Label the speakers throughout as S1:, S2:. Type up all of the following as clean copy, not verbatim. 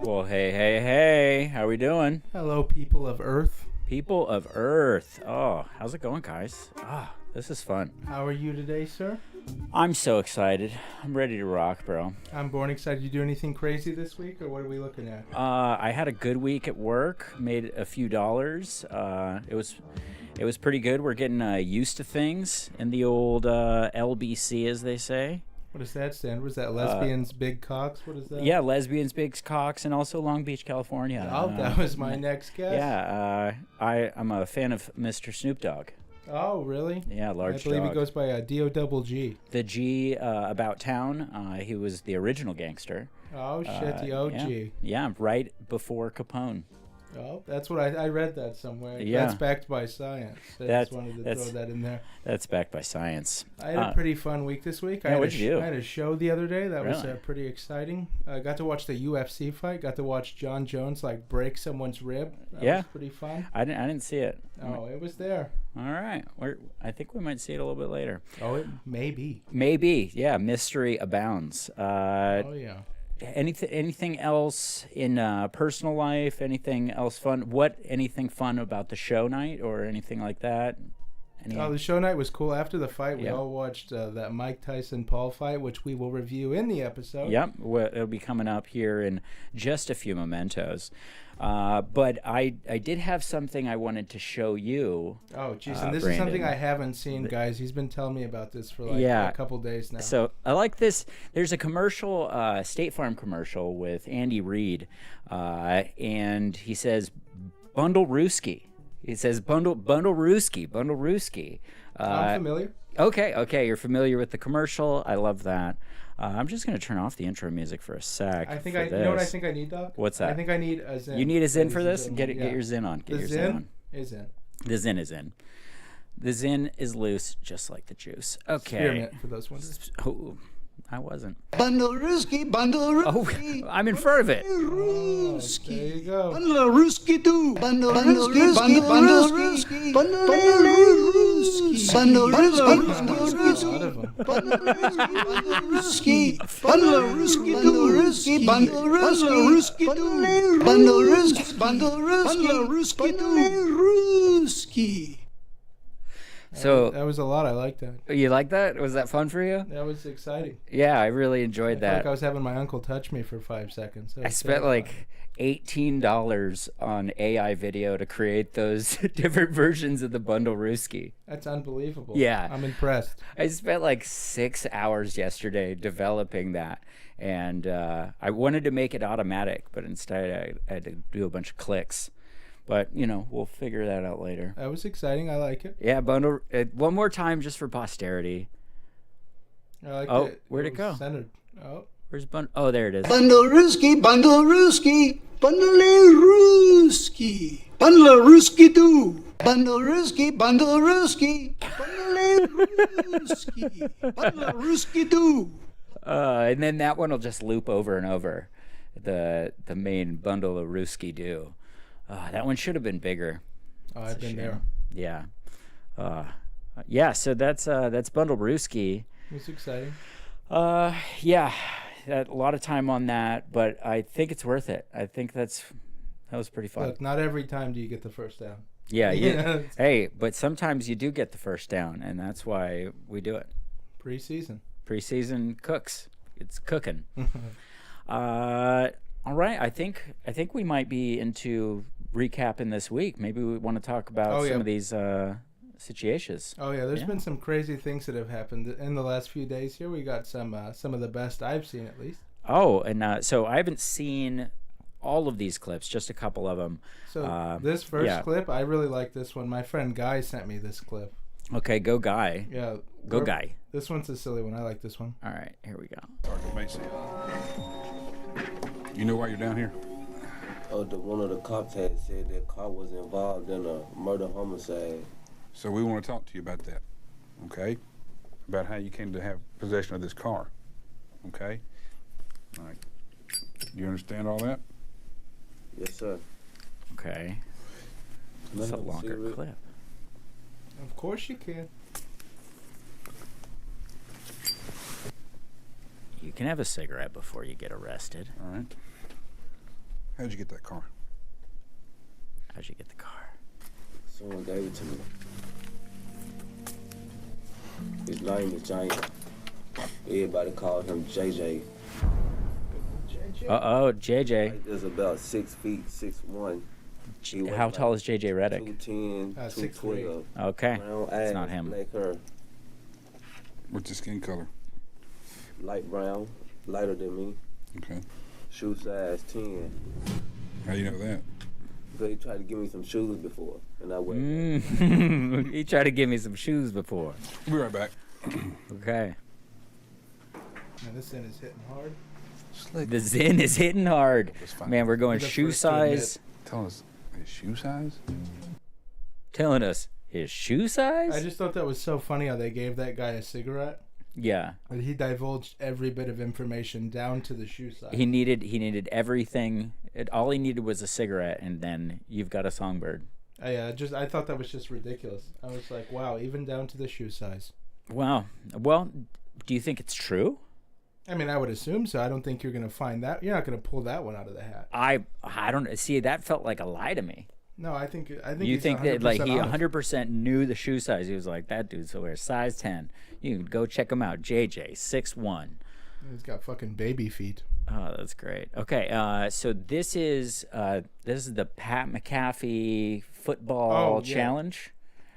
S1: Well, hey, how we doing?
S2: Hello, people of Earth.
S1: People of Earth. Oh, how's it going, guys? This is fun.
S2: How are you today, sir?
S1: I'm so excited. I'm ready to rock, bro.
S2: I'm born excited. You do anything crazy this week, or what are we looking at?
S1: I had a good week at work. Made a few dollars. It was pretty good. We're getting used to things in the old LBC, as they say.
S2: What does that stand? What is that? Lesbians, big cocks? What is that?
S1: Yeah, lesbians, big cocks, and also Long Beach, California.
S2: Oh, that was my next guess.
S1: Yeah, I'm a fan of Mr. Snoop Dogg.
S2: Oh, really?
S1: Yeah, large
S2: I believe
S1: dog.
S2: he goes by D-O-double-G.
S1: The G, About Town. He was the original gangster.
S2: Oh, shit, the OG.
S1: Yeah, right before Capone.
S2: Oh, that's what I read that somewhere.
S1: Yeah.
S2: That's backed by science. I just wanted to throw that in there.
S1: That's backed by science.
S2: I had a pretty fun week this week.
S1: Yeah, what'd you do?
S2: I had a show the other day that was
S1: Really?
S2: pretty exciting. I got to watch the UFC fight. Got to watch Jon Jones break someone's rib. That was pretty fun.
S1: I didn't see it.
S2: Oh, it was there.
S1: All right. I think we might see it a little bit later.
S2: Oh, it may be.
S1: Maybe. Yeah, mystery abounds.
S2: Oh, yeah.
S1: Anything else in personal life? Anything else fun? Anything fun about the show night or anything like that?
S2: The show night was cool. After the fight, we all watched that Mike Tyson Paul fight, which we will review in the episode.
S1: Yep, it'll be coming up here in just a few mementos. But I did have something I wanted to show you.
S2: Oh, geez, and this
S1: Brandon.
S2: is something I haven't seen, guys. He's been telling me about this for a couple days now.
S1: So I like this. There's a commercial, State Farm commercial with Andy Reid, and he says, Bundlerooski. He says, Bundlerooski.
S2: I'm familiar.
S1: Okay, you're familiar with the commercial. I love that. I'm just going to turn off the intro music for a sec.
S2: You know what I think I need, Doc?
S1: What's that?
S2: I think I need a Zin.
S1: You need a Zin for this? Get your Zin on.
S2: The Zin is in.
S1: The Zin is in. The Zin is loose, just like the juice. Okay.
S2: Spearmint for those ones.
S1: Oh, I wasn't.
S3: Bundlerooski.
S1: Oh, I'm in front of it.
S2: Oh, there you go.
S3: Bundlerooski do. Bundlerooski. Bundlerooski. Bundlerooski. Bundlerooski. Bundlerooski do. Bundlerooski do. Bundlerooski.
S1: So
S2: that was a lot. I like that.
S1: You like that? Was that fun for you?
S2: That was exciting.
S1: Yeah, I really enjoyed
S2: I
S1: that.
S2: felt like I was having my uncle touch me for 5 seconds.
S1: I spent like $18 on AI video to create those different versions of the Bundlerooski.
S2: That's unbelievable.
S1: Yeah.
S2: I'm impressed.
S1: I spent like 6 hours yesterday developing that. And I wanted to make it automatic, but instead I had to do a bunch of clicks. But, we'll figure that out later.
S2: That was exciting. I like it.
S1: Yeah, one more time just for posterity.
S2: I like it.
S1: Oh, where'd it go?
S2: Centered. Oh.
S1: Where's Oh, there it is.
S3: Bundlerooski. Bundlerooski. Bundlerooski. Bundlerooski do. Bundlerooski. Bundlerooski. Bundlerooski. Bundlerooski do.
S1: And then that one will just loop over and over. The main Bundlerooski do. That one should have been bigger.
S2: Oh, I've been there.
S1: Yeah. Yeah, so that's Bundlerooski.
S2: It's exciting.
S1: Yeah, a lot of time on that, but I think it's worth it. I think that was pretty fun.
S2: Look, not every time do you get the first down.
S1: Yeah. Hey, but sometimes you do get the first down, and that's why we do it. Preseason cooks. It's cooking. All right, I think we might be into recapping this week. Maybe we want to talk about some situations.
S2: Oh yeah, there's been some crazy things that have happened in the last few days. Here we got some of the best I've seen, at least.
S1: Oh, and so I haven't seen all of these clips, just a couple of them.
S2: So this first clip, I really like this one. My friend Guy sent me this clip.
S1: Okay, go Guy.
S2: Yeah.
S1: Go Guy.
S2: This one's a silly one. I like this one.
S1: All right, here we go.
S4: Sergeant Macy. You know why you're down here?
S5: Oh, one of the cops had said that car was involved in a murder homicide.
S4: So we want to talk to you about that, okay? About how you came to have possession of this car, okay? All right. You understand all that?
S5: Yes, sir.
S1: Okay. That's a longer clip.
S2: Of course you can.
S1: You can have a cigarette before you get arrested.
S4: All right. How'd you get that car?
S1: How'd you get the car?
S5: Someone gave it to me. His name is Giant. Everybody called him JJ.
S1: Uh-oh, JJ.
S5: Like, there's about 6 feet, 6'1".
S1: How tall is JJ Reddick?
S5: 210, 212.
S1: Okay,
S5: Brown
S1: it's
S5: eyes,
S1: not him.
S5: black hair,
S4: What's your skin color?
S5: light brown, lighter than me.
S4: Okay.
S5: Shoe size 10.
S4: How do you know that?
S5: Because he tried to give me some shoes before, and I went.
S1: He tried to give me some shoes before.
S4: We'll be right back.
S1: Okay.
S2: Man, this thing is hitting hard.
S1: The Zen is hitting hard. Man, we're going
S2: You're the
S1: shoe
S2: first to admit.
S1: size.
S4: Tell us his shoe size?
S1: Telling us his shoe size?
S2: I just thought that was so funny how they gave that guy a cigarette.
S1: Yeah.
S2: And he divulged every bit of information down to the shoe size.
S1: He needed everything. All he needed was a cigarette, and then you've got a songbird.
S2: I thought that was just ridiculous. I was like, wow, even down to the shoe size.
S1: Wow. Well, do you think it's true?
S2: I mean, I would assume so. I don't think you're going to find that. You're not going to pull that one out of the hat.
S1: I don't see. That felt like a lie to me.
S2: No, I think
S1: You
S2: he's
S1: think that like he
S2: honest.
S1: 100% knew the shoe size? He was like, that dude's wears size 10. You can go check him out. JJ 6'1".
S2: He's got fucking baby feet.
S1: Oh, that's great. Okay, so this is the Pat McAfee football challenge.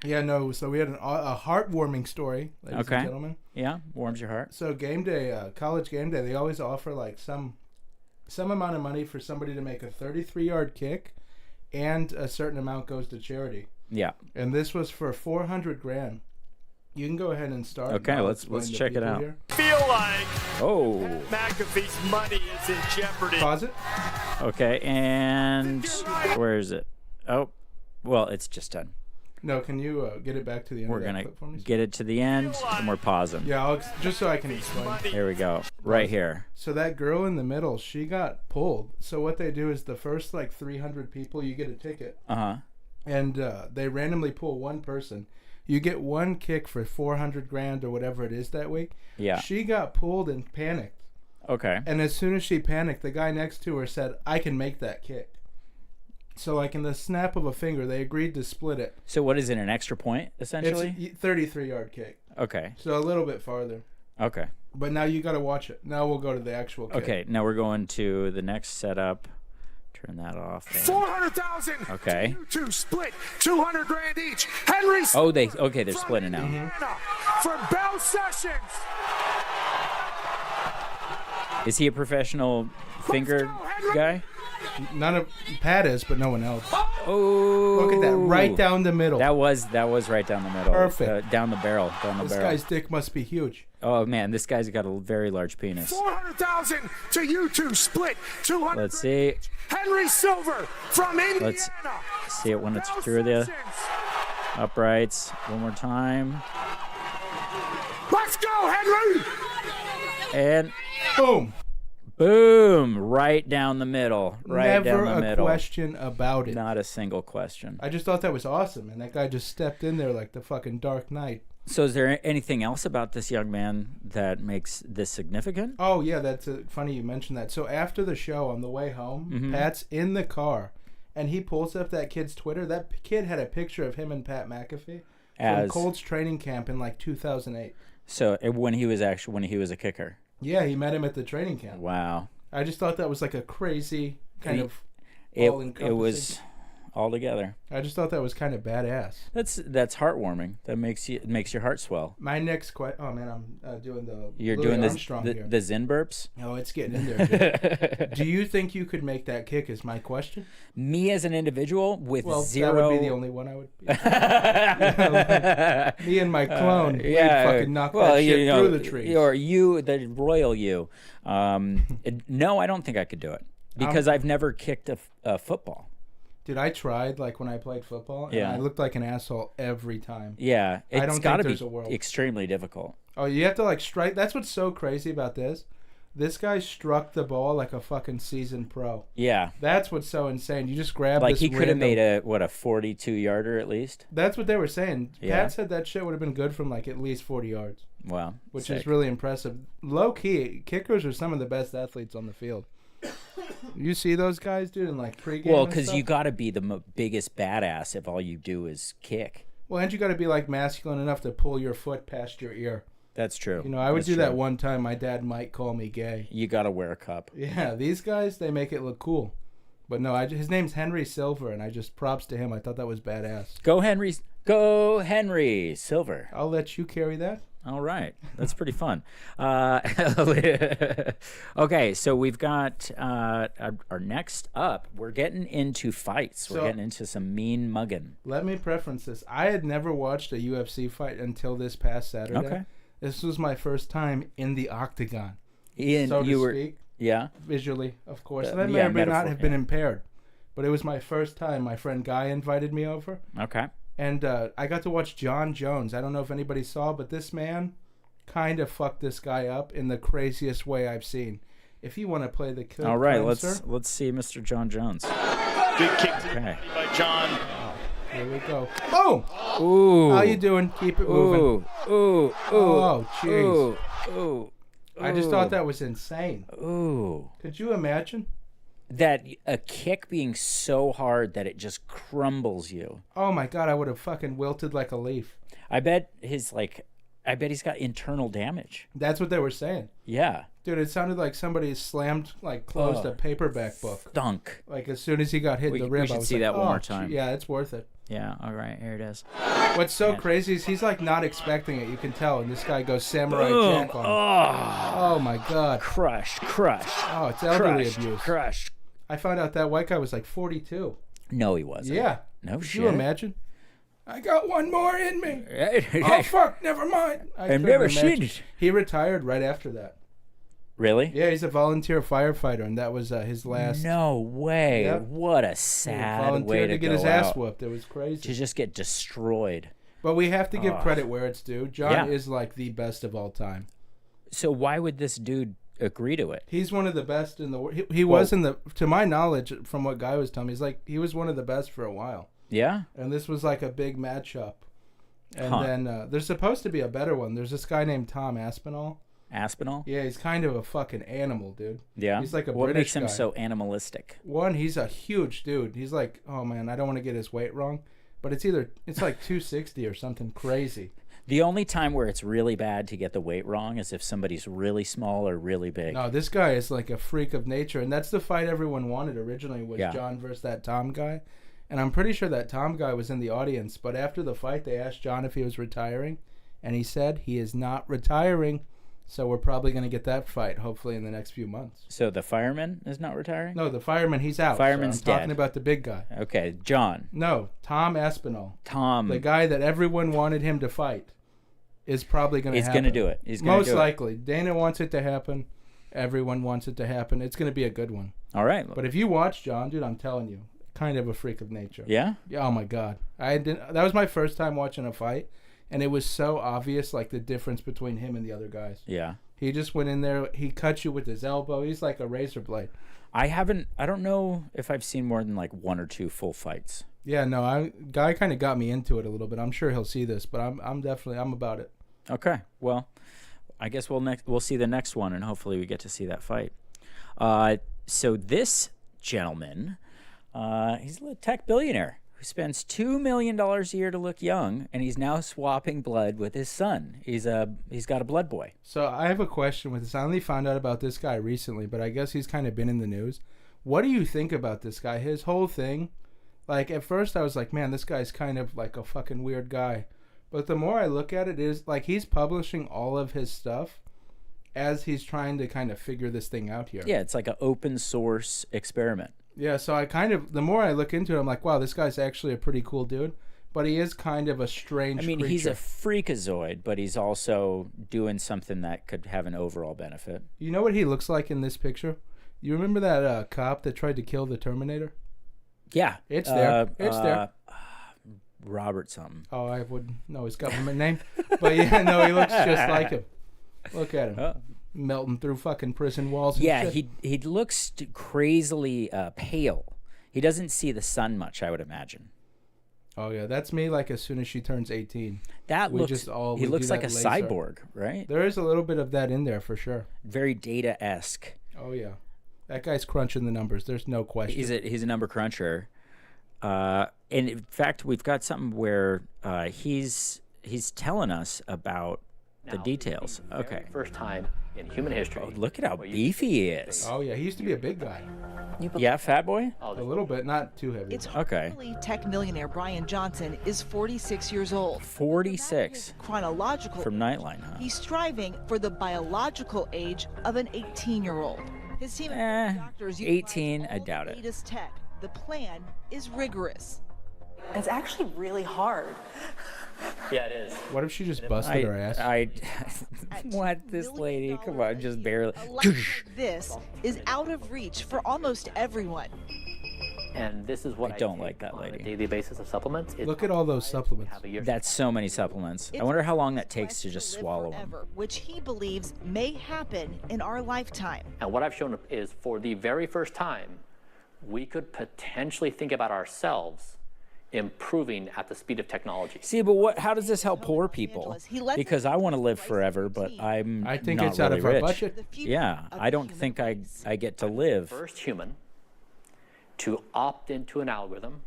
S2: Yeah, no. So we had a heartwarming story, ladies and gentlemen.
S1: Yeah, warms your heart.
S2: So game day, college game day, they always offer like some amount of money for somebody to make a 33-yard kick, and a certain amount goes to charity.
S1: Yeah.
S2: And this was for $400,000. You can go ahead and start.
S1: Okay, let's check it out.
S2: Here.
S6: Feel like
S1: Oh.
S6: McAfee's money is in jeopardy.
S2: Pause it.
S1: Okay, and where is it? Oh, well, it's just done.
S2: No, can you get it back to the end
S1: We're
S2: of that
S1: gonna
S2: clip for me?
S1: get it to the end, and we're pausing.
S2: Yeah, just so I can explain.
S1: Here we go. Right here.
S2: So that girl in the middle, she got pulled. So what they do is the first like 300 people, you get a ticket.
S1: Uh-huh.
S2: And they randomly pull one person. You get one kick for $400,000 or whatever it is that week.
S1: Yeah.
S2: She got pulled and panicked.
S1: Okay.
S2: And as soon as she panicked, the guy next to her said, I can make that kick. So like in the snap of a finger, they agreed to split it.
S1: So what is it, an extra point, essentially?
S2: It's a 33-yard kick.
S1: Okay.
S2: So a little bit farther.
S1: Okay.
S2: But now you got to watch it. Now we'll go to the actual kick.
S1: Okay, now we're going to the next setup. Turn that off.
S6: 400,000.
S1: Okay.
S6: You two split $200,000 each. Henry.
S1: Oh, they're splitting now.
S6: From Bell Sessions.
S1: Is he a professional finger guy?
S2: None of Pat is, but no one else.
S1: Oh,
S2: Look at that, right down the middle.
S1: That was right down the middle.
S2: Perfect.
S1: Down the barrel.
S2: This guy's dick must be huge.
S1: Oh man, this guy's got a very large penis.
S6: 400,000 to you two split 200.
S1: Let's see.
S6: Henry Silver from Indiana.
S1: Let's see it when it's through the uprights. One more time.
S6: Let's go, Henry.
S1: And
S2: Boom.
S1: boom, right down the middle. Right
S2: Never
S1: down the
S2: a
S1: middle.
S2: question about it.
S1: Not a single question.
S2: I just thought that was awesome, and that guy just stepped in there like the fucking Dark Knight.
S1: So is there anything else about this young man that makes this significant?
S2: Oh, yeah, that's funny you mentioned that. So after the show, on the way home, Pat's in the car, and he pulls up that kid's Twitter. That kid had a picture of him and Pat McAfee from Colts training camp in like 2008.
S1: So when he was a kicker.
S2: Yeah, he met him at the training camp.
S1: Wow.
S2: I just thought that was like a crazy kind of
S1: It
S2: all-encompassing.
S1: was all together.
S2: I just thought that was kind of badass.
S1: That's heartwarming. That makes your heart swell.
S2: My next question. Oh man, I'm doing the.
S1: You're
S2: Louis
S1: doing
S2: Armstrong here.
S1: the Zen burps.
S2: Oh, it's getting in there. Dude. Do you think you could make that kick? Is my question.
S1: Me as an individual with zero.
S2: That would be the only one I would. Me and my clone. We'd fucking knock that shit through the trees.
S1: Or you, the royal you. No, I don't think I could do it because I've never kicked a football.
S2: Dude, I tried like when I played football, and I looked like an asshole every time.
S1: Yeah,
S2: it's
S1: got to be extremely difficult.
S2: Oh, you have to like strike. That's what's so crazy about this. This guy struck the ball like a fucking seasoned pro.
S1: Yeah,
S2: that's what's so insane. You just grab
S1: like
S2: this
S1: he could have made a 42-yarder at least.
S2: That's what they were saying.
S1: Yeah.
S2: Pat said that shit would have been good from like at least 40 yards.
S1: Wow,
S2: which
S1: sick.
S2: is really impressive. Low key, kickers are some of the best athletes on the field. You see those guys, dude, in like pregame.
S1: Well, because you got to be the biggest badass if all you do is kick.
S2: Well, and you got to be like masculine enough to pull your foot past your ear.
S1: That's true.
S2: You know, I would do that one time. My dad might call me gay.
S1: You got to wear a cup.
S2: Yeah, these guys, they make it look cool. But no, his name's Henry Silver, and I just props to him. I thought that was badass.
S1: Go Henry Silver.
S2: I'll let you carry that.
S1: All right. That's pretty fun. Okay, so we've got our next up. We're getting into fights. We're getting into some mean mugging.
S2: Let me preference this. I had never watched a UFC fight until this past Saturday.
S1: Okay.
S2: This was my first time in the octagon.
S1: Ian,
S2: so
S1: you
S2: to
S1: were...
S2: speak.
S1: Yeah.
S2: Visually, of course. And I may or may not have been impaired. But it was my first time. My friend Guy invited me over.
S1: Okay.
S2: And I got to watch Jon Jones. I don't know if anybody saw, but this man kind of fucked this guy up in the craziest way I've seen. If you want to play the kill,
S1: all right, let's see Mr. Jon Jones.
S7: Good kick to the body by Jon.
S2: Here we go. Boom!
S1: Ooh.
S2: How you doing? Keep it moving.
S1: Ooh.
S2: Oh, jeez.
S1: Ooh.
S2: I just thought that was insane.
S1: Ooh.
S2: Could you imagine?
S1: That a kick being so hard that it just crumbles you.
S2: Oh my God, I would have fucking wilted like a leaf.
S1: I bet he's got internal damage.
S2: That's what they were saying.
S1: Yeah.
S2: Dude, it sounded like somebody closed a paperback book.
S1: Stunk.
S2: Like as soon as he got hit in the rib,
S1: we should see that one more time.
S2: Yeah, it's worth it.
S1: Yeah, all right, here it is.
S2: What's so crazy is he's like not expecting it. You can tell. And this guy goes samurai jack on him. Oh my God.
S1: Crushed.
S2: Oh, it's elderly abuse.
S1: Crushed.
S2: I found out that white guy was like 42.
S1: No, he wasn't.
S2: Yeah.
S1: No
S2: Could
S1: shit.
S2: you imagine? I got one more in me. Oh, fuck, never mind.
S1: I've never seen it.
S2: He retired right after that.
S1: Really?
S2: Yeah, he's a volunteer firefighter, and that was his last.
S1: No way.
S2: Yep.
S1: What a sad way
S2: to get his ass whooped. It was crazy.
S1: To just get destroyed.
S2: But we have to give credit where it's due. Jon is like the best of all time.
S1: So why would this dude agree to it?
S2: He's one of the best in the world. He was to my knowledge, from what Guy was telling me, he was one of the best for a while.
S1: Yeah?
S2: And this was like a big matchup. And then there's supposed to be a better one. There's this guy named Tom Aspinall.
S1: Aspinall?
S2: Yeah, he's kind of a fucking animal, dude.
S1: Yeah?
S2: He's like a
S1: what
S2: British
S1: makes him
S2: guy.
S1: so animalistic?
S2: One, he's a huge dude. He's like, oh man, I don't want to get his weight wrong, but it's like 260 or something crazy.
S1: The only time where it's really bad to get the weight wrong is if somebody's really small or really big.
S2: No, this guy is like a freak of nature, and that's the fight everyone wanted originally was Jon versus that Tom guy. And I'm pretty sure that Tom guy was in the audience, but after the fight, they asked Jon if he was retiring, and he said he is not retiring. So we're probably going to get that fight, hopefully, in the next few months.
S1: So the fireman is not retiring?
S2: No, the fireman, he's out.
S1: Fireman's
S2: dead. I'm talking
S1: dead.
S2: about the big guy.
S1: Okay, Jon.
S2: No, Tom Aspinall.
S1: Tom.
S2: The guy that everyone wanted him to fight is probably going to happen.
S1: He's going to do it. He's going to do it.
S2: Most likely. Dana wants it to happen. Everyone wants it to happen. It's going to be a good one.
S1: All right.
S2: But if you watch Jon, dude, I'm telling you, kind of a freak of nature.
S1: Yeah?
S2: Oh, my God. That was my first time watching a fight, and it was so obvious, like, the difference between him and the other guys.
S1: Yeah.
S2: He just went in there. He cut you with his elbow. He's like a razor blade.
S1: I don't know if I've seen more than like one or two full fights.
S2: Yeah, no, Guy kind of got me into it a little bit. I'm sure he'll see this, but I'm about it.
S1: Okay. Well, I guess we'll see the next one, and hopefully we get to see that fight. So this gentleman, he's a tech billionaire who spends $2 million a year to look young, and he's now swapping blood with his son. He's got a blood boy.
S2: So I have a question with this. I only found out about this guy recently, but I guess he's kind of been in the news. What do you think about this guy? His whole thing, Like, at first I was like, man, this guy's kind of like a fucking weird guy. But the more I look at it, is like he's publishing all of his stuff as he's trying to kind of figure this thing out here.
S1: Yeah, it's like an open source experiment.
S2: Yeah, so I kind of, the more I look into it, I'm like, wow, this guy's actually a pretty cool dude. But he is kind of a strange creature.
S1: He's a freakazoid, but he's also doing something that could have an overall benefit.
S2: You know what he looks like in this picture? You remember that cop that tried to kill the Terminator?
S1: Yeah.
S2: It's there. It's there.
S1: Robert something.
S2: Oh, I wouldn't know his government name. But yeah, no, he looks just like him. Look at him. Melting through fucking prison walls and shit.
S1: he looks crazily pale. He doesn't see the sun much, I would imagine.
S2: Oh yeah, that's me. Like as soon as she turns 18,
S1: he looks like a cyborg, right?
S2: There is a little bit of that in there for sure.
S1: Very Data-esque.
S2: Oh yeah, that guy's crunching the numbers. There's no question.
S1: He's a number cruncher. And in fact, we've got something where he's telling us about the details. Okay.
S8: First time in human history.
S1: Oh, look at how beefy he is.
S2: Oh yeah, he used to be a big guy.
S1: Yeah, fat boy?
S2: A little bit, not too heavy.
S9: It's okay. Tech millionaire Bryan Johnson is 46 years old.
S1: 46.
S9: Chronological.
S1: From Nightline, huh?
S9: He's striving for the biological age of an 18-year-old. His team of doctors
S1: 18, I doubt it.
S9: Latest tech. The plan is rigorous.
S10: It's actually really hard.
S8: Yeah, it is.
S2: What if she just busted her ass?
S1: What, this lady? Come on, just barely.
S9: This is out of reach for almost everyone.
S8: And this is what
S1: I don't like that lady.
S8: On a daily basis of supplements.
S2: Look at all those supplements.
S1: That's so many supplements. I wonder how long that takes to just swallow them.
S9: Which he believes may happen in our lifetime.
S8: And what I've shown is for the very first time, we could potentially think about ourselves improving at the speed of technology.
S1: See, but how does this help poor people? Because I want to live forever, but I think
S2: it's
S1: really
S2: out of our
S1: rich.
S2: budget.
S1: Yeah, I don't think I get to live.
S8: First human to opt into an algorithm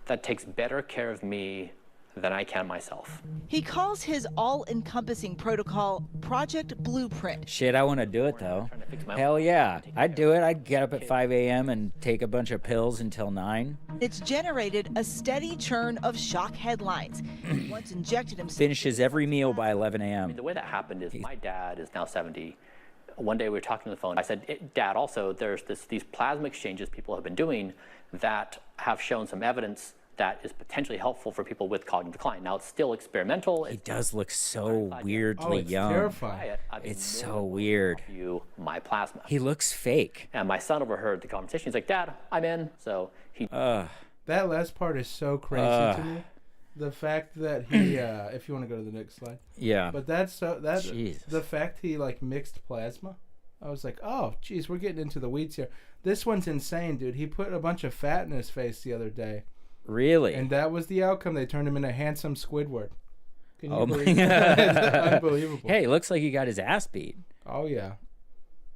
S8: that takes better care of me than I can myself.
S9: He calls his all-encompassing protocol Project Blueprint.
S1: Shit, I want to do it, though. Hell yeah. I'd do it. I'd get up at 5 a.m. and take a bunch of pills until 9.
S9: It's generated a steady churn of shock headlines. He once injected himself.
S1: Finishes every meal by 11 a.m.
S8: The way that happened is my dad is now 70. One day we were talking on the phone. I said, Dad, also, there's these plasma exchanges people have been doing that have shown some evidence that is potentially helpful for people with cognitive decline. Now, it's still experimental.
S1: He does look so weirdly young.
S2: Terrifying.
S1: It's so weird.
S8: My plasma.
S1: He looks fake.
S8: And my son overheard the conversation. He's like, Dad, I'm in. So he...
S2: That last part is so crazy to me. The fact that he, if you want to go to the next slide.
S1: Yeah.
S2: But the fact he like mixed plasma. I was like, oh, geez, we're getting into the weeds here. This one's insane, dude. He put a bunch of fat in his face the other day.
S1: Really?
S2: And that was the outcome. They turned him into a handsome Squidward. Can you believe that? It's unbelievable.
S1: Hey, looks like he got his ass beat.
S2: Oh, yeah.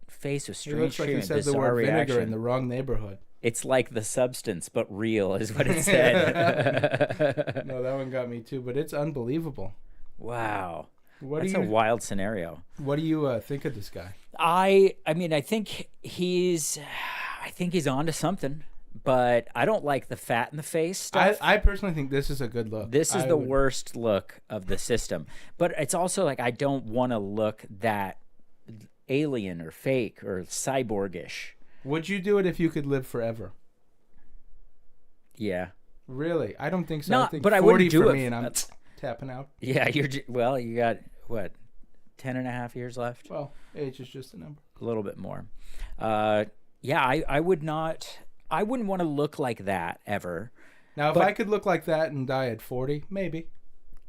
S1: Face with strange,
S2: he looks like he said the word vinegar in the wrong neighborhood.
S1: It's like The Substance, but real, is what it said.
S2: No, that one got me too, but it's unbelievable.
S1: Wow. That's a wild scenario.
S2: What do you think of this guy?
S1: I mean, I think he's onto something. But I don't like the fat in the face stuff.
S2: I personally think this is a good look.
S1: This is the worst look of the system. But it's also like I don't want to look that alien or fake or cyborgish.
S2: Would you do it if you could live forever?
S1: Yeah.
S2: Really? I don't think so.
S1: No,
S2: I think
S1: but
S2: 40
S1: I wouldn't do
S2: for
S1: it.
S2: Me and I'm tapping out.
S1: Yeah, you got, what, 10 and a half years left?
S2: Well, age is just a number.
S1: A little bit more. Yeah, I would not... I wouldn't want to look like that ever.
S2: Now, if I could look like that and die at 40, maybe.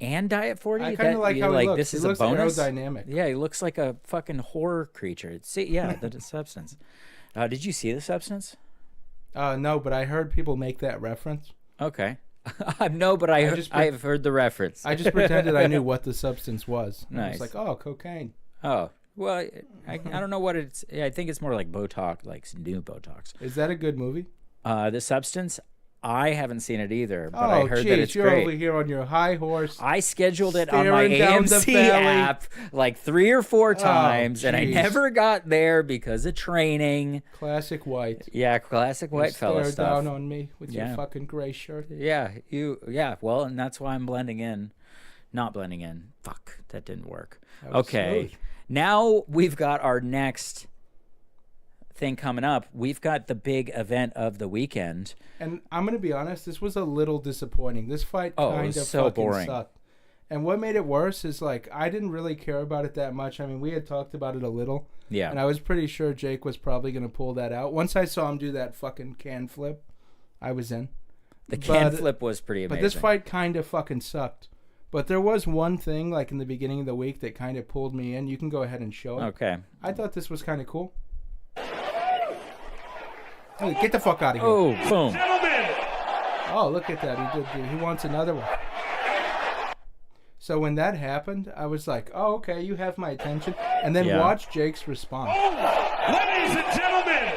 S1: And die at 40?
S2: I kind of like how he looks.
S1: This is
S2: he looks
S1: a bonus?
S2: aerodynamic.
S1: Yeah, he looks like a fucking horror creature. The Substance. Did you see The Substance?
S2: No, but I heard people make that reference.
S1: Okay. No, but I've heard the reference.
S2: I just pretended I knew what The Substance was.
S1: Nice.
S2: I was like, oh, cocaine.
S1: Oh. Well, I don't know what it's... I think it's more like Botox, like new Botox.
S2: Is that a good movie?
S1: The Substance, I haven't seen it either, but I heard that it's
S2: you're
S1: great.
S2: over here on your high horse.
S1: I scheduled it on my
S2: staring down the
S1: AMC
S2: valley.
S1: app like 3 or 4 times, and I
S2: jeez.
S1: never got there because of training.
S2: Classic white.
S1: Yeah, classic white fella
S2: Stare
S1: stuff.
S2: down on me with your fucking gray shirt.
S1: Yeah, well, and that's why I'm blending in. Not blending in. Fuck, that didn't work. Okay,
S2: smooth.
S1: now we've got our next thing coming up. We've got the big event of the weekend.
S2: And I'm going to be honest, this was a little disappointing. This fight
S1: It
S2: kind
S1: was
S2: of
S1: so
S2: fucking
S1: boring.
S2: sucked. And what made it worse is, like, I didn't really care about it that much. I mean, we had talked about it a little.
S1: Yeah.
S2: And I was pretty sure Jake was probably going to pull that out. Once I saw him do that fucking can flip, I was in.
S1: The can flip was pretty amazing.
S2: But this fight kind of fucking sucked. But there was one thing, like, in the beginning of the week that kind of pulled me in. You can go ahead and show it.
S1: Okay.
S2: I thought this was kind of cool. Oh, get the fuck out of here.
S1: Oh, boom.
S2: Oh, look at that. He wants another one. So when that happened, I was like, oh, okay, you have my attention. And then watch Jake's response.
S6: Ladies and gentlemen.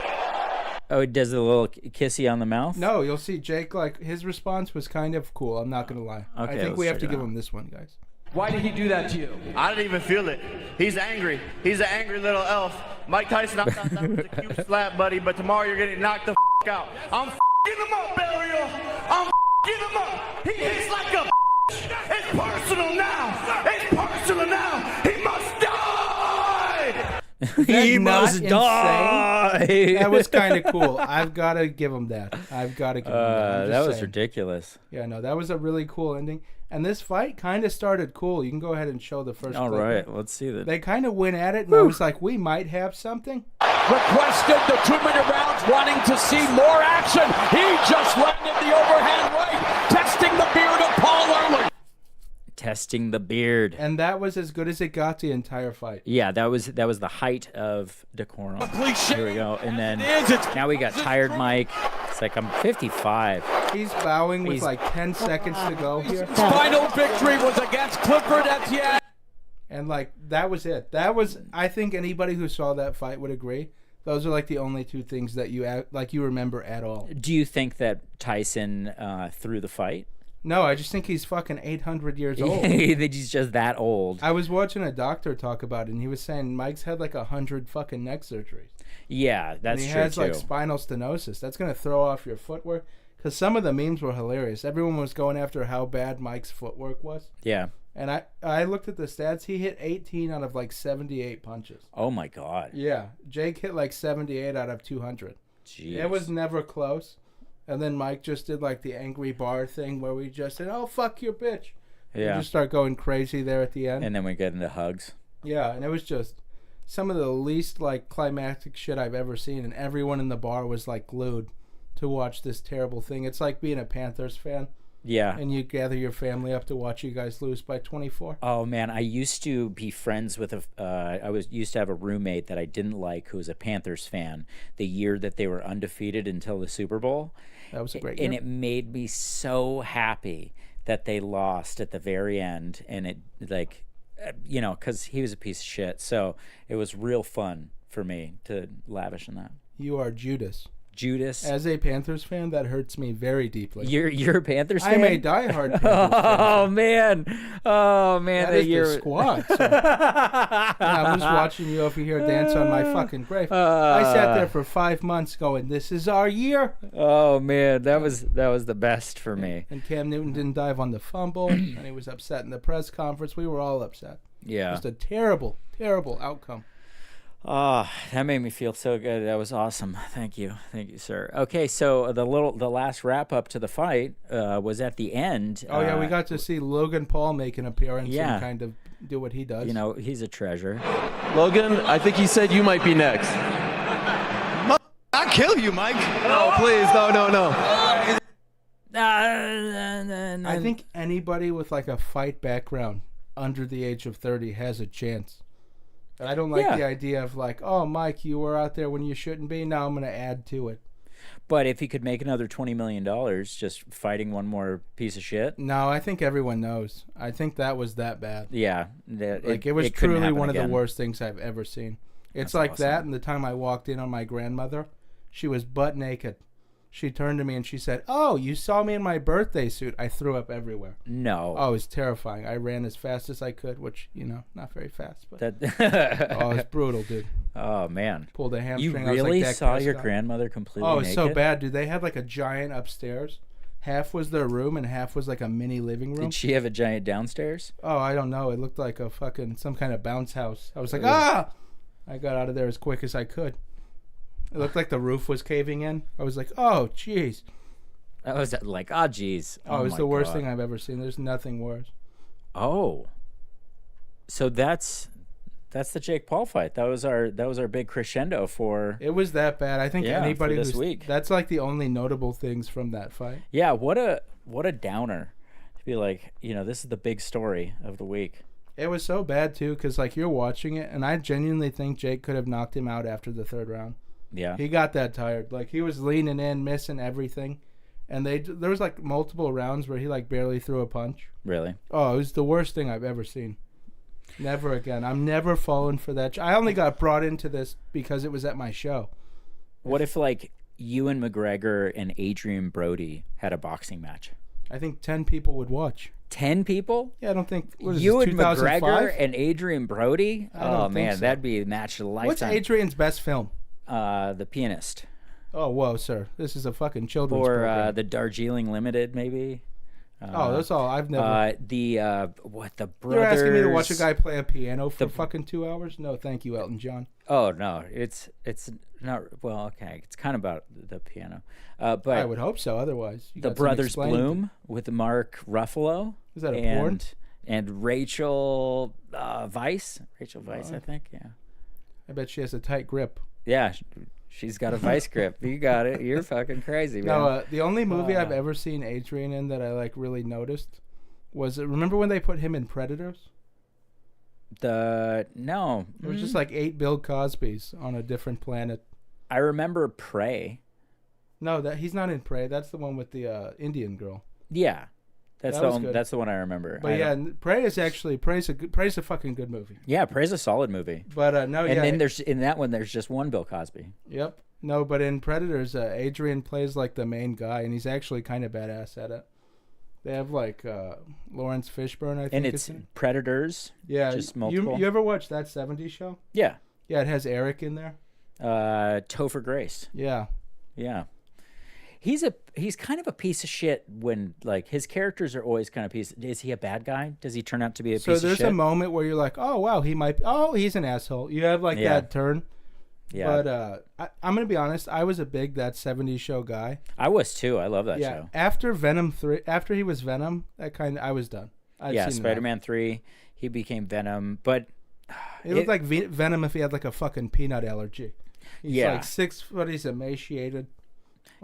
S1: Oh, it does a little kissy on the mouth?
S2: No, you'll see Jake, like, his response was kind of cool. I'm not going to lie.
S1: Okay,
S2: I think
S1: let's
S2: we have
S1: check
S2: to
S1: it
S2: give
S1: out.
S2: him this one, guys.
S11: Why did he do that to you? I didn't even feel it. He's angry. He's an angry little elf. Mike Tyson, I thought that was a cute slap, buddy, but tomorrow you're getting knocked the out. I'm him up, Ariel. I'm him up. He hits like a It's personal now. It's personal now. He must die.
S1: He must
S2: insane?
S1: die.
S2: That was kind of cool. I've got to give him that. I've got to give him that. I'm
S1: That
S2: just
S1: was
S2: saying.
S1: ridiculous.
S2: Yeah, no, that was a really cool ending. And this fight kind of started cool. You can go ahead and show the first
S1: All
S2: clip.
S1: right, let's see that.
S2: They kind of went at it, and I was like, we might have something.
S12: Requested the 2-minute rounds, wanting to see more action. He just landed the overhand right, testing the beard of Paul Early.
S1: Testing the beard.
S2: And that was as good as it got the entire fight.
S1: Yeah, that was the height of decorum. Here we go. And then now we got tired Mike. It's like I'm 55.
S2: He's bowing with like 10 seconds to go here.
S12: His final victory was against Clifford Etienne.
S2: And like that was it. That was, I think anybody who saw that fight would agree. Those are like the only two things that you remember at all.
S1: Do you think that Tyson threw the fight?
S2: No, I just think he's fucking 800 years old.
S1: That he's just that old.
S2: I was watching a doctor talk about it, and he was saying Mike's had like 100 fucking neck surgeries.
S1: Yeah, that's
S2: and he
S1: true
S2: has
S1: too.
S2: like spinal stenosis. That's gonna throw off your footwork. Because some of the memes were hilarious. Everyone was going after how bad Mike's footwork was.
S1: Yeah.
S2: And I looked at the stats. He hit 18 out of like 78 punches.
S1: Oh my god.
S2: Yeah, Jake hit like 78 out of 200.
S1: Jeez.
S2: It was never close. And then Mike just did like the angry bar thing where we just said, "Oh fuck your bitch."
S1: Yeah.
S2: And just start going crazy there at the end.
S1: And then we get into hugs.
S2: Yeah, and it was just some of the least like climactic shit I've ever seen, and everyone in the bar was like glued to watch this terrible thing. It's like being a Panthers fan.
S1: Yeah.
S2: And you gather your family up to watch you guys lose by 24.
S1: Oh man, I used to be friends with used to have a roommate that I didn't like who was a Panthers fan the year that they were undefeated until the Super Bowl.
S2: That was a great year.
S1: And it made me so happy that they lost at the very end, and it like because he was a piece of shit. So it was real fun for me to lavish in that.
S2: You are Judas.
S1: As
S2: a Panthers fan, that hurts me very deeply.
S1: You're a Panthers fan?
S2: I'm a diehard Panthers fan.
S1: Oh man,
S2: that is the squad. So. Yeah, I'm just watching you over here dance on my fucking grave. I sat there for 5 months going, "This is our year."
S1: Oh man, that was the best for me.
S2: And Cam Newton didn't dive on the fumble, and he was upset in the press conference. We were all upset.
S1: Yeah,
S2: just a terrible, terrible outcome.
S1: Oh, that made me feel so good. That was awesome. Thank you, sir. Okay, so the last wrap up to the fight was at the end.
S2: Oh yeah, we got to see Logan Paul make an appearance and kind of do what he does.
S1: You know, he's a treasure.
S13: Logan, I think he said you might be next.
S3: I'll kill you, Mike.
S13: No, please, no.
S2: I think anybody with like a fight background under the age of 30 has a chance. I don't like the idea of like, oh, Mike, you were out there when you shouldn't be. Now I'm going to add to it.
S1: But if he could make another $20 million just fighting one more piece of shit.
S2: No, I think everyone knows. I think that was that bad.
S1: Yeah.
S2: It was truly one of the worst things I've ever seen. It's like that, and the time I walked in on my grandmother, she was butt naked. She turned to me and she said, "Oh, you saw me in my birthday suit." I threw up everywhere.
S1: No.
S2: Oh, it was terrifying. I ran as fast as I could, which, not very fast. But oh, it's brutal, dude.
S1: Oh, man.
S2: Pulled a hamstring.
S1: You really saw your grandmother completely naked?
S2: Oh, it's so bad, dude. They had like a giant upstairs. Half was their room and half was like a mini living room.
S1: Did she have a giant downstairs?
S2: Oh, I don't know. It looked like some kind of bounce house. I was like, ah! I got out of there as quick as I could. It looked like the roof was caving in. I was like, oh, jeez.
S1: I was like, oh, jeez.
S2: Oh, it was the worst thing I've ever seen. There's nothing worse.
S1: Oh. So that's the Jake Paul fight. That was our big crescendo for.
S2: It was that bad. I think anybody
S1: this week.
S2: That's like the only notable things from that fight.
S1: Yeah, what a downer to be like, this is the big story of the week.
S2: It was so bad too, because like you're watching it, and I genuinely think Jake could have knocked him out after the third round.
S1: Yeah,
S2: he got that tired. Like he was leaning in, missing everything, and there was like multiple rounds where he like barely threw a punch.
S1: Really?
S2: Oh, it was the worst thing I've ever seen. Never again. I'm never falling for that. I only got brought into this because it was at my show.
S1: What if like Ewan McGregor and Adrian Brody had a boxing match?
S2: I think 10 people would watch.
S1: 10 people?
S2: Yeah, I don't think.
S1: Ewan McGregor and Adrian Brody? Oh man,
S2: so.
S1: That'd be a match of a lifetime.
S2: What's Adrian's best film?
S1: The Pianist.
S2: Oh, whoa, sir. This is a fucking children's program.
S1: Or the Darjeeling Limited, maybe.
S2: That's all. I've never.
S1: The brothers.
S2: You're asking me to watch a guy play a piano for fucking 2 hours? No, thank you, Elton John.
S1: Oh no, it's not. Well, okay, it's kind of about the piano, but
S2: I would hope so. Otherwise,
S1: the Brothers Bloom with Mark Ruffalo.
S2: Is that a porn?
S1: And Rachel Weisz. Rachel Weisz, I think. Yeah.
S2: I bet she has a tight grip.
S1: Yeah. She's got a vice grip. You got it. You're fucking crazy, man.
S2: No, the only movie I've ever seen Adrian in that I like really noticed was remember when they put him in Predators?
S1: No.
S2: It was just like 8 Bill Cosbys on a different planet.
S1: I remember Prey.
S2: No, he's not in Prey. That's the one with the Indian girl.
S1: Yeah. That's the one I remember.
S2: But Prey's a fucking good movie.
S1: Yeah, Prey's a solid movie.
S2: But
S1: then there's in that one there's just one Bill Cosby.
S2: Yep. No, but in Predators, Adrian plays like the main guy, and he's actually kind of badass at it. They have like Lawrence Fishburne, I think.
S1: And it's Predators.
S2: Yeah,
S1: just multiple.
S2: You ever watch That 70s Show?
S1: Yeah.
S2: Yeah, it has Eric in there.
S1: Topher Grace.
S2: Yeah.
S1: Yeah. He's kind of a piece of shit when like his characters are always kind of Is he a bad guy? Does he turn out to be a piece of shit?
S2: So there's a moment where you're like, oh wow, he's an asshole. You have like that turn. Yeah. But I'm gonna be honest, I was a big That 70s Show guy.
S1: I was too. I love that show.
S2: After Venom 3, after he was Venom, I was done.
S1: Spider-Man 3, he became Venom, but
S2: it looked like Venom if he had like a fucking peanut allergy. He's like 6 foot. He's emaciated.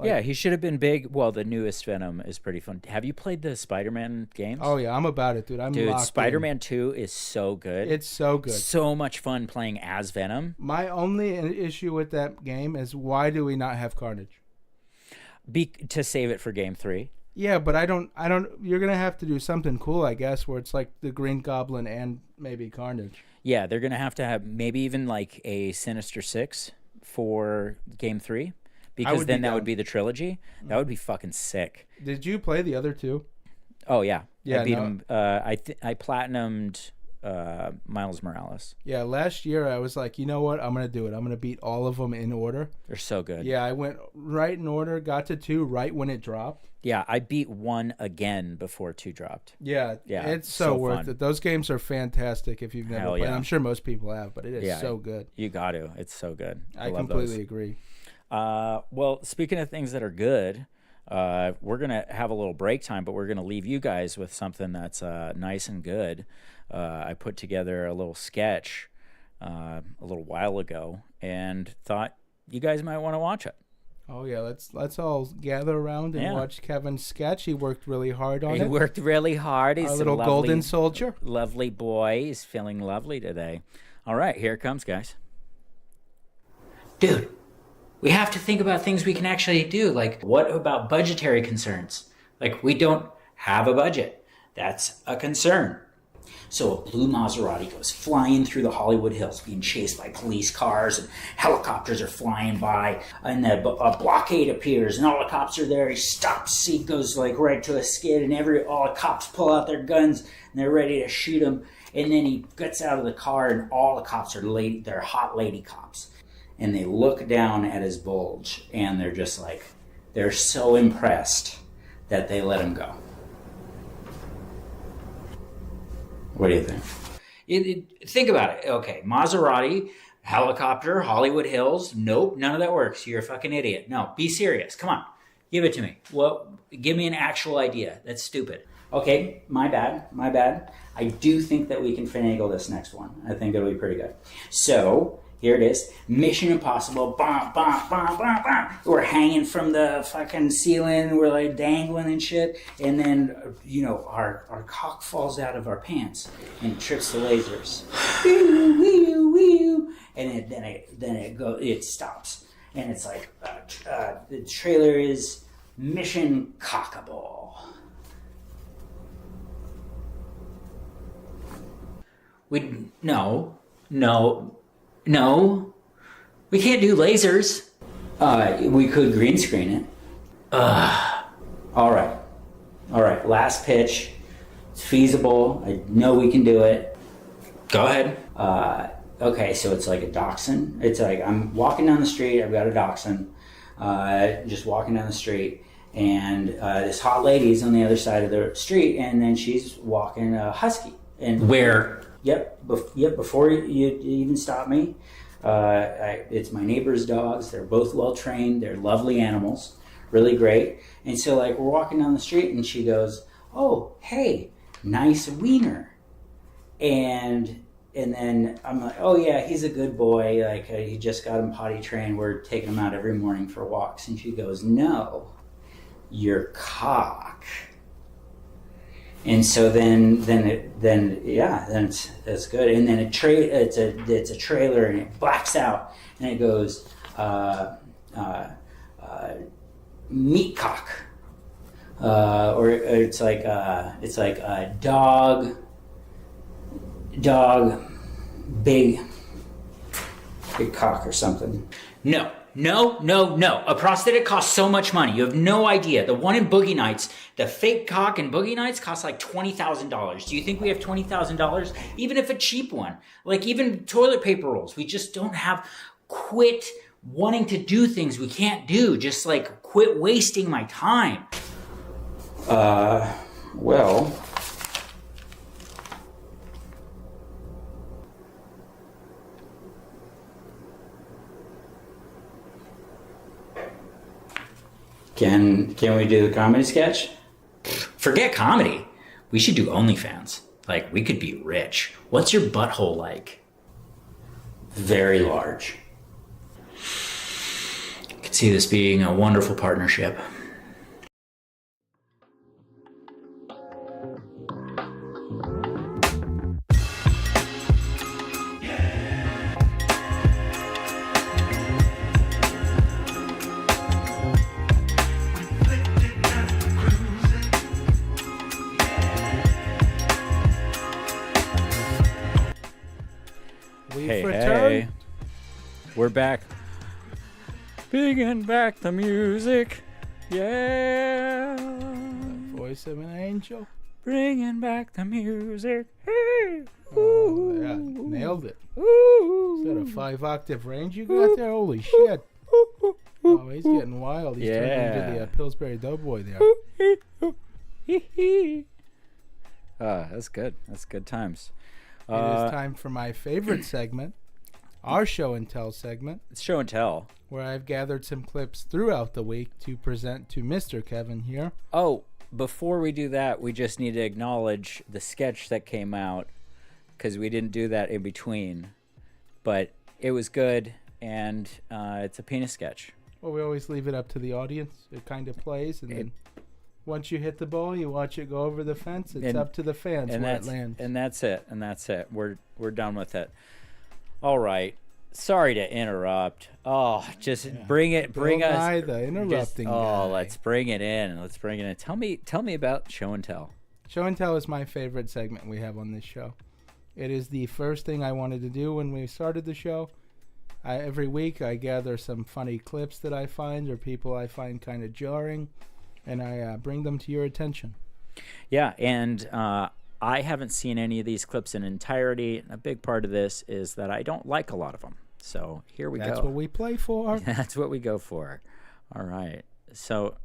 S1: He should have been big. Well, the newest Venom is pretty fun. Have you played the Spider-Man games?
S2: Oh, yeah. I'm about it, dude.
S1: Dude, Spider-Man 2 is so good.
S2: It's so good.
S1: So much fun playing as Venom.
S2: My only issue with that game is why do we not have Carnage?
S1: To save it for Game 3.
S2: Yeah, but I don't. You're going to have to do something cool, I guess, where it's like the Green Goblin and maybe Carnage.
S1: Yeah, they're going to have maybe even like a Sinister Six for Game 3. Because then that would be the trilogy. That would be fucking sick.
S2: Did you play the other two?
S1: Oh yeah. I beat him. I platinumed Miles Morales.
S2: Yeah, last year I was like, you know what? I'm gonna do it. I'm gonna beat all of them in order.
S1: They're so good.
S2: Yeah, I went right in order. Got to 2 right when it dropped.
S1: Yeah, I beat 1 again before 2 dropped.
S2: Yeah. It's so worth it. Those games are fantastic if you've never played. I'm sure most people have, but it is so good.
S1: You got to. It's so good.
S2: I completely agree.
S1: Well, speaking of things that are good, we're going to have a little break time, but we're going to leave you guys with something that's nice and good. I put together a little sketch a little while ago and thought you guys might want to watch it.
S2: Oh, yeah. Let's all gather around and watch Kevin's sketch. He worked really hard on it.
S1: He worked really hard. He's
S2: our little golden soldier.
S1: Lovely boy. He's feeling lovely today. All right, here it comes, guys. Dude. We have to think about things we can actually do. Like, what about budgetary concerns? Like, we don't have a budget. That's a concern.
S14: So a blue Maserati goes flying through the Hollywood Hills, being chased by police cars, and helicopters are flying by, and a blockade appears, and all the cops are there. He stops, he goes like right to a skid, and all the cops pull out their guns, and they're ready to shoot him. And then he gets out of the car, and all the cops are they're hot lady cops. And they look down at his bulge, and they're just like, they're so impressed that they let him go. What do you think? Think about it. Okay, Maserati, helicopter, Hollywood Hills. Nope, none of that works. You're a fucking idiot. No, be serious. Come on, give it to me. Well, give me an actual idea. That's stupid. Okay, my bad. I do think that we can finagle this next one. I think it'll be pretty good. So, here it is. Mission Impossible. Bah, bah, bah, bah, bah. We're hanging from the fucking ceiling. We're like dangling and shit. And then, our cock falls out of our pants and trips the lasers. Wee-oo, wee-oo, wee-oo. And then it stops. And it's like, the trailer is Mission Cockable. No. We can't do lasers. We could green screen it. All right. Last pitch. It's feasible. I know we can do it. Go ahead. Okay, so it's like a dachshund. It's like I'm walking down the street. I've got a dachshund. Just walking down the street. And this hot lady's on the other side of the street. And then she's walking a husky. And where... Yep. Before you even stop me, it's my neighbor's dogs. They're both well trained. They're lovely animals, really great. And so, like, we're walking down the street, and she goes, "Oh, hey, nice wiener." And then I'm like, "Oh yeah, he's a good boy. Like, he just got him potty trained. We're taking him out every morning for walks." And she goes, "No, your cock." And so then it's good. And then it's a trailer, and it blacks out, and it goes meat cock, or it's like a dog, big cock or something. No. A prosthetic costs so much money. You have no idea. The one in Boogie Nights, the fake cock in Boogie Nights costs like $20,000. Do you think we have $20,000? Even if a cheap one, like even toilet paper rolls, we just don't have. Quit wanting to do things we can't do. Just like quit wasting my time. Well. Can we do the comedy sketch? Forget comedy. We should do OnlyFans. Like, we could be rich. What's your butthole like? Very large. I could see this being a wonderful partnership.
S1: Hey, we're back. Bringing back the music, yeah.
S2: Voice of an angel.
S1: Bringing back the music.
S2: Hey. Oh, yeah, nailed it. Is that a 5-octave range you got there? Holy shit. Oh, he's getting wild. He's turning into the Pillsbury Doughboy there.
S1: That's good. That's good times.
S2: It is time for my favorite segment, our show and tell segment.
S1: It's show and tell,
S2: where I've gathered some clips throughout the week to present to Mr. Kevin here.
S1: Oh, before we do that, we just need to acknowledge the sketch that came out, because we didn't do that in between, but it was good, and it's a penis sketch.
S2: Well, we always leave it up to the audience. It kind of plays, and then once you hit the ball, you watch it go over the fence. It's up to the fans where it lands.
S1: And that's it. We're done with it. All right. Sorry to interrupt. Oh, just bring us.
S2: The interrupting guy.
S1: Let's bring it in. Tell me about show and tell.
S2: Show and tell is my favorite segment we have on this show. It is the first thing I wanted to do when we started the show. Every week I gather some funny clips that I find or people I find kind of jarring, and I bring them to your attention.
S1: Yeah, and I haven't seen any of these clips in entirety. A big part of this is that I don't like a lot of them. So here we go.
S2: That's what we play for.
S1: That's what we go for. All right. So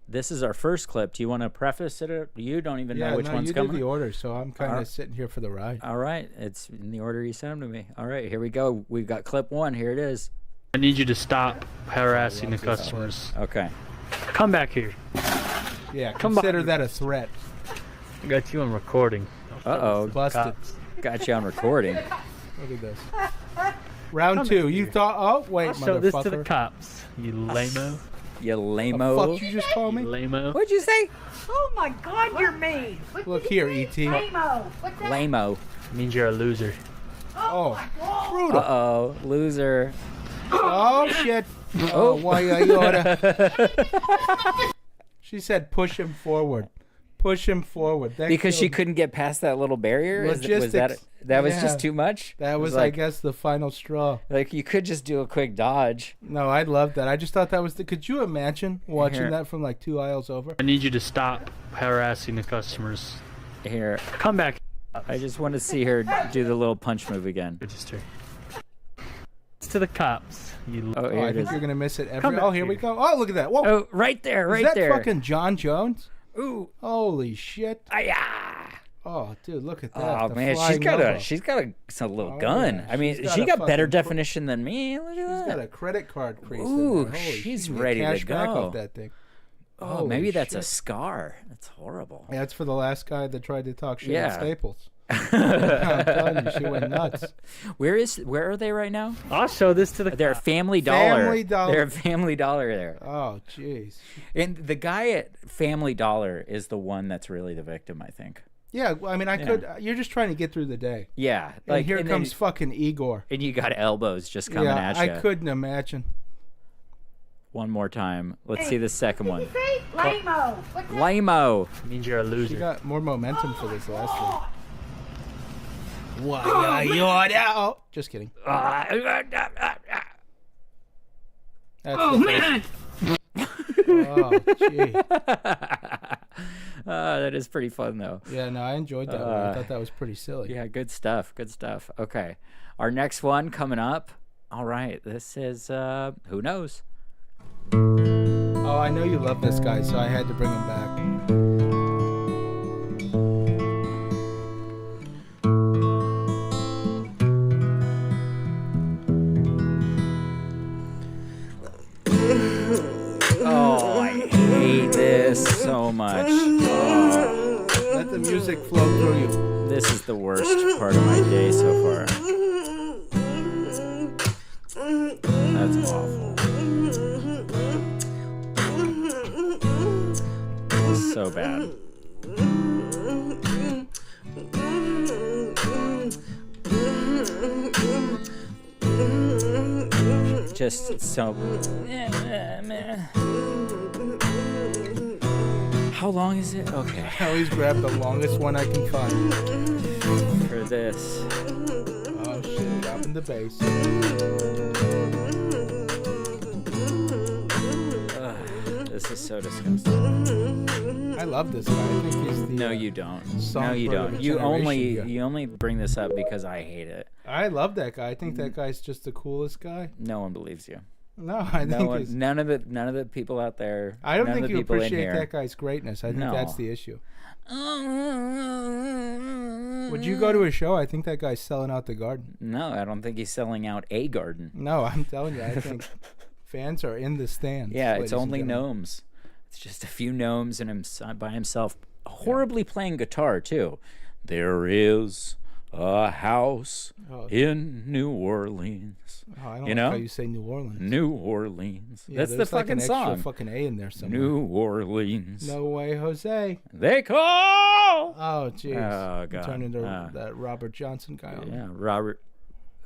S1: this is our first clip. Do you want to preface it? You don't even know which one's coming?
S2: Yeah, you did the order, so I'm kind of sitting here for the ride.
S1: All right. It's in the order you sent them to me. All right, here we go. We've got clip 1. Here it is.
S15: I need you to stop harassing the customers.
S1: Okay.
S15: Come back here.
S2: Yeah, consider that a threat.
S15: I got you on recording.
S1: Uh-oh.
S2: Busted.
S1: Got you on recording.
S2: Look at this. Round 2. You thought, oh, wait,
S15: I'll
S2: motherfucker.
S15: show this to the cops, you lame-o.
S1: You lame-o.
S2: What the fuck you just call me?
S15: Lame-o.
S1: What'd you say?
S10: Oh my God, you're mean.
S2: Look here, E.T.
S10: Lame-o. What's that?
S1: Lame-o.
S15: Means you're a loser.
S2: Oh, brutal.
S1: Uh-oh. Loser.
S2: Oh, shit. Oh, why you oughta. She said push him forward. Push him forward. That
S1: because she couldn't get past that little barrier? Was that was just too much?
S2: That was,
S1: like,
S2: I guess, the final straw.
S1: Like, you could just do a quick dodge.
S2: No, I love that. I just thought that was could you imagine watching that from like 2 aisles over?
S15: I need you to stop harassing the customers.
S1: Here.
S15: Come back.
S1: I just want to see her do the little punch move again.
S15: Register. It's to the cops. You
S2: I think
S1: is.
S2: you're going to miss it every...
S15: Come back
S2: Oh, here we go. Oh, look at that. Whoa.
S1: Oh, right there, right
S2: Is that
S1: there.
S2: fucking Jon Jones?
S1: Ooh.
S2: Holy shit.
S1: Ah.
S2: Oh, dude, look at that.
S1: Oh,
S2: The
S1: man,
S2: flying elbow.
S1: she's got a little gun.
S2: yeah.
S1: I mean,
S2: She's got
S1: she
S2: a
S1: got better
S2: fucking
S1: definition than me. Look at
S2: She's
S1: that.
S2: got a credit card crease in
S1: Ooh,
S2: there. Holy
S1: she's
S2: shit,
S1: ready to
S2: cash back
S1: go.
S2: off that thing.
S1: Oh,
S2: Holy
S1: maybe that's a
S2: shit.
S1: scar. That's horrible.
S2: Yeah, that's for the last guy that tried to talk shit
S1: Yeah.
S2: at Staples. I'm telling you, she went nuts.
S1: Where are they right now?
S15: I'll show this to the
S1: They're Family Dollar.
S2: Family Dollar.
S1: They're Family Dollar there.
S2: Oh, jeez.
S1: And the guy at Family Dollar is the one that's really the victim, I think.
S2: Yeah, I mean, you're just trying to get through the day.
S1: Yeah.
S2: And here
S1: and
S2: comes
S1: then,
S2: fucking Igor.
S1: and you got elbows just coming at you.
S2: I couldn't imagine.
S1: One more time. Let's see the second one.
S10: Lame-o. What's that?
S1: Lame-o.
S15: Means you're a
S2: She
S15: loser.
S2: got more momentum for this last one. Oh, just kidding. That's
S10: man.
S2: Oh, gee.
S1: That is pretty fun, though.
S2: Yeah, no, I enjoyed that one. I thought that was pretty silly.
S1: Yeah, good stuff. Good stuff. Okay. Our next one coming up. All right. This is, who knows?
S2: Oh, I know you love this guy, so I had to bring him back.
S1: Oh, I hate this so much. Oh,
S2: Let the music flow through you.
S1: this is the worst part of my day so far. That's awful. It's so bad. Just so. How long is it? Okay.
S2: I always grab the longest one I can find.
S1: For this.
S2: Oh shit, dropping the bass.
S1: This is so disgusting.
S2: I love this guy. I think he's the
S1: No, you don't. No,
S2: songbird
S1: you
S2: of
S1: don't.
S2: a
S1: You only
S2: generation guy.
S1: bring this up because I hate it.
S2: I love that guy. I think that guy's just the coolest guy.
S1: No one believes you.
S2: No, I think he's...
S1: None of the people out there.
S2: I don't
S1: none
S2: think
S1: of the
S2: you
S1: people in
S2: appreciate
S1: here.
S2: that guy's greatness. I think
S1: No.
S2: that's the issue. Would you go to a show? I think that guy's selling out the garden.
S1: No, I don't think he's selling out a garden.
S2: No, I'm telling you, I think fans are in the stands.
S1: Yeah,
S2: ladies
S1: it's
S2: and
S1: only
S2: gentlemen.
S1: gnomes. It's just a few gnomes and him by himself, horribly playing guitar too. There is a house in New Orleans.
S2: Oh, I don't
S1: you
S2: like
S1: know
S2: how you say New Orleans.
S1: New Orleans.
S2: Yeah,
S1: That's the
S2: there's like
S1: fucking
S2: an extra
S1: song.
S2: fucking A in there somewhere.
S1: New Orleans.
S2: No way, Jose.
S1: They call.
S2: Oh, jeez.
S1: Oh,
S2: You
S1: God.
S2: Turned into that Robert Johnson guy. on me.
S1: Yeah, Robert.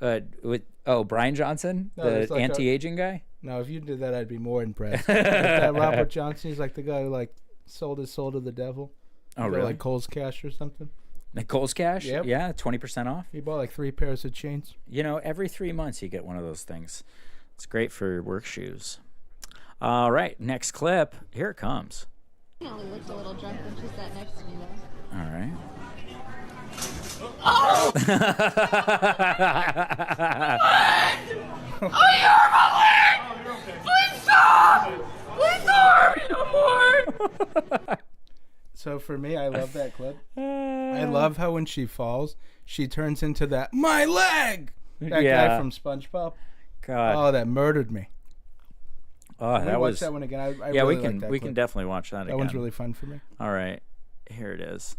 S1: Bryan Johnson,
S2: No,
S1: the
S2: there's like
S1: anti-aging guy.
S2: No, if you did that, I'd be more impressed. Like that Robert Johnson, he's like the guy who like sold his soul to the devil.
S1: Oh, really?
S2: Like Kohl's Cash or something.
S1: Like Kohl's Cash?
S2: Yep.
S1: Yeah, 20% off.
S2: He bought like 3 pairs of chains.
S1: You know, every 3 months you get one of those things. It's great for work shoes. All right, next clip. Here it comes.
S16: She only looked a little drunk when she sat next to me, though.
S1: All right.
S16: Oh!
S10: Oh, you hurt my leg! Please stop! Please don't hurt me no more!
S2: So for me, I love that clip. I love how when she falls, she turns into that, my leg! That guy from SpongeBob.
S1: God.
S2: Oh, that murdered me.
S1: Oh, that was...
S2: watch that one again. I
S1: yeah,
S2: really
S1: we can
S2: like that
S1: we
S2: clip.
S1: can definitely watch that again.
S2: That one's really fun for me.
S1: All right. Here it is.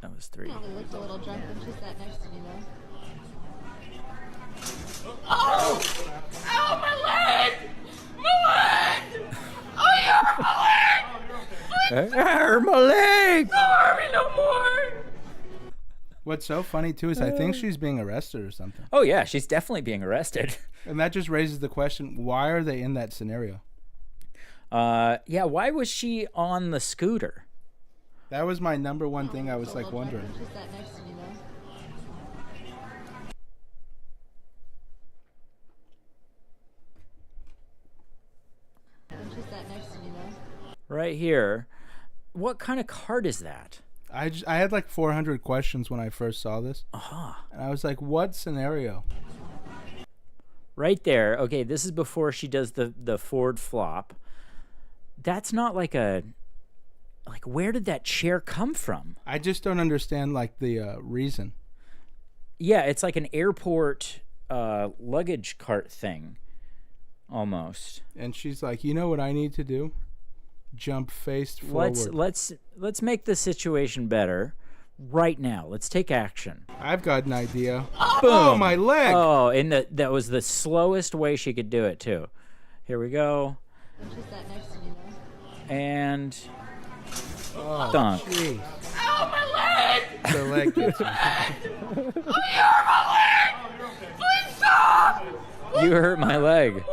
S1: That was 3.
S16: She only looked a little drunk when she sat next to me, though.
S10: Oh! Ow, my leg! My leg! Oh, you hurt my leg! Please
S1: hurt my leg!
S10: Don't hurt me no more!
S2: What's so funny, too, is I think she's being arrested or something.
S1: Oh, yeah, she's definitely being arrested.
S2: And that just raises the question, why are they in that scenario?
S1: Yeah, why was she on the scooter?
S2: That was my number one thing I was like wondering.
S16: She sat next to me, though. When she sat next to me, though.
S1: Right here. What kind of card is that?
S2: I had like 400 questions when I first saw this.
S1: Uh-huh.
S2: And I was like, what scenario?
S1: Right there. Okay, this is before she does the forward flop. That's not like a... Like, where did that chair come from?
S2: I just don't understand, like, the reason.
S1: Yeah, it's like an airport luggage cart thing. Almost.
S2: And she's like, you know what I need to do? Jump face forward.
S1: Let's make the situation better right now. Let's take action.
S2: I've got an idea.
S1: Boom.
S2: Oh, my leg!
S1: Oh, and that was the slowest way she could do it, too. Here we go.
S16: When she sat next to me, though.
S1: And...
S2: Oh,
S1: dunk.
S2: Geez.
S10: Ow, my leg!
S2: The leg gets me.
S10: Oh, you hurt my leg! Please stop!
S1: You hurt my leg.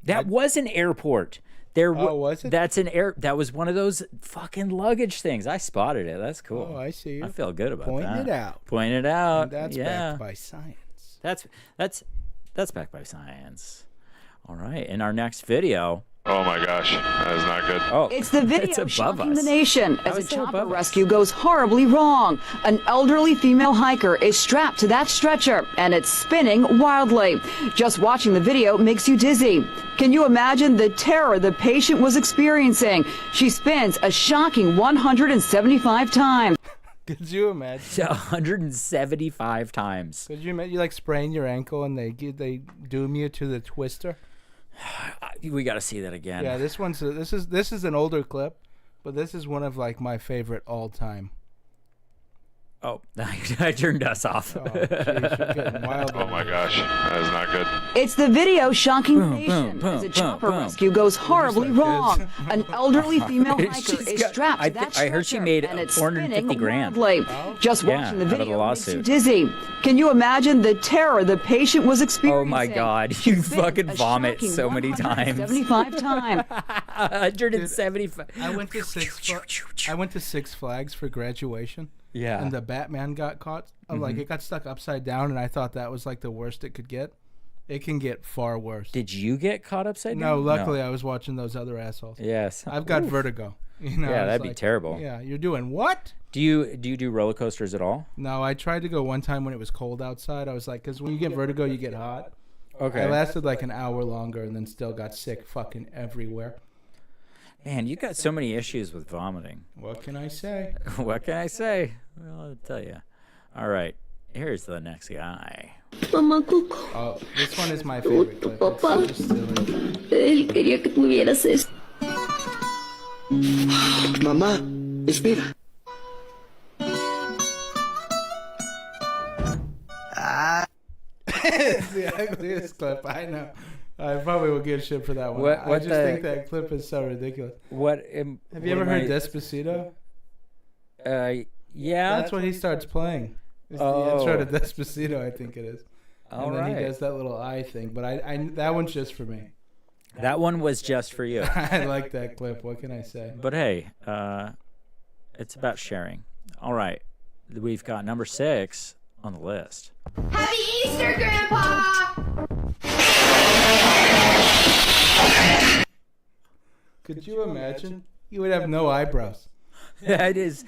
S1: That was an airport.
S2: Was it?
S1: That was one of those fucking luggage things. I spotted it. That's cool.
S2: Oh, I see you.
S1: I feel good about
S2: Pointing
S1: that.
S2: it out.
S1: Point it out.
S2: And that's
S1: yeah.
S2: backed by science.
S1: That's backed by science. All right. In our next video.
S17: Oh my gosh, that is not good.
S1: Oh,
S18: it's the video
S1: above
S18: shocking
S1: us.
S18: the nation
S1: How
S18: as a
S1: is it
S18: chopper
S1: above us?
S18: rescue goes horribly wrong. An elderly female hiker is strapped to that stretcher and it's spinning wildly. Just watching the video makes you dizzy. Can you imagine the terror the patient was experiencing? She spins a shocking 175 times.
S2: Could you imagine?
S1: 175 times.
S2: Could you imagine you like sprain your ankle and they doom you to the twister?
S1: We got to see that again.
S2: Yeah, this is an older clip, but this is one of like my favorite all time.
S1: Oh, I turned us off.
S2: Oh, geez, you're getting wild.
S17: Oh my gosh, that is not good.
S18: It's the video shocking the
S1: Boom,
S18: nation
S1: boom,
S18: as a
S1: boom,
S18: chopper
S1: boom.
S18: rescue goes horribly
S2: like
S18: wrong.
S2: this.
S18: An elderly female hiker
S1: She's
S18: is
S1: got-
S18: strapped
S1: I
S18: to that
S1: I heard she
S18: stretcher,
S1: made
S18: and it's
S1: 450
S18: spinning
S1: grand.
S18: wildly. Just
S1: Yeah,
S18: watching the
S1: out of the
S18: video makes you
S1: lawsuit.
S18: dizzy. Can you imagine the terror the patient was experiencing?
S1: Oh my God,
S18: She
S1: you
S18: spins
S1: fucking
S18: a
S1: vomit
S18: shocking
S1: so many times.
S18: 175 times.
S1: 175.
S2: I went to Six Flags for graduation.
S1: Yeah.
S2: And the Batman got caught. Like it got stuck upside down, and I thought that was like the worst it could get. It can get far worse.
S1: Did you get caught upside
S2: No,
S1: down?
S2: luckily I was watching those other assholes.
S1: Yes.
S2: I've got
S1: Oof.
S2: vertigo. You know,
S1: Yeah,
S2: it's
S1: that'd be
S2: like,
S1: terrible.
S2: Yeah, you're doing what?
S1: Do you do roller coasters at all?
S2: No, I tried to go one time when it was cold outside. I was like, because when you get vertigo, you get hot.
S1: Okay.
S2: I lasted like an hour longer and then still got sick fucking everywhere.
S1: Man, you got so many issues with vomiting.
S2: What can I say?
S1: What can I say? Well, I'll tell you. All right, here's the next guy.
S2: Oh, this one is my favorite clip. It's so silly.
S10: Él quería que tuvieras esto.
S13: Mamá, espera.
S2: It's the ugliest clip. I know. I probably will get shit for that one. I just think that clip is so ridiculous. Have you ever heard Despacito?
S1: Yeah.
S2: That's what he starts playing. It's the intro to Despacito, I think it is. And then he does that little eye thing. But I that one's just for me.
S1: That one was just for you.
S2: I like that clip. What can I say?
S1: But hey, it's about sharing. All right. We've got number 6 on the list.
S10: Happy Easter, Grandpa!
S2: Could you imagine? You would have no eyebrows.
S1: That is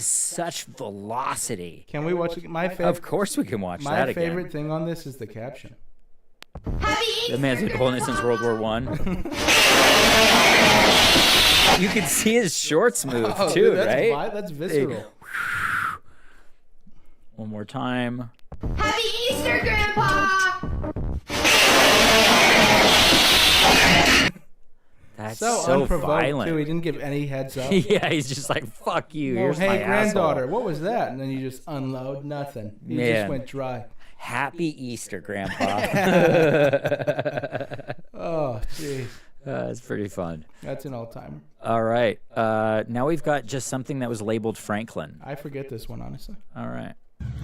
S1: such velocity.
S2: Can we watch it?
S1: Of course we can watch that again.
S2: My favorite thing on this is the caption.
S1: The man's been holding it since World War I. You can see his shorts move too,
S2: dude,
S1: right?
S2: That's visceral.
S1: One more time.
S10: Happy Easter, Grandpa!
S1: That's
S2: so unprovoked
S1: violent.
S2: too. He didn't give any heads up.
S1: Yeah, he's just like, fuck you.
S2: No,
S1: Here's
S2: hey,
S1: my
S2: granddaughter,
S1: asshole.
S2: what was that? And then you just unload nothing. You
S1: Man.
S2: just went dry.
S1: Happy Easter, Grandpa.
S2: Oh, jeez.
S1: That's pretty fun.
S2: That's an all-timer.
S1: All right. Now we've got just something that was labeled Franklin.
S2: I forget this one, honestly.
S1: All right.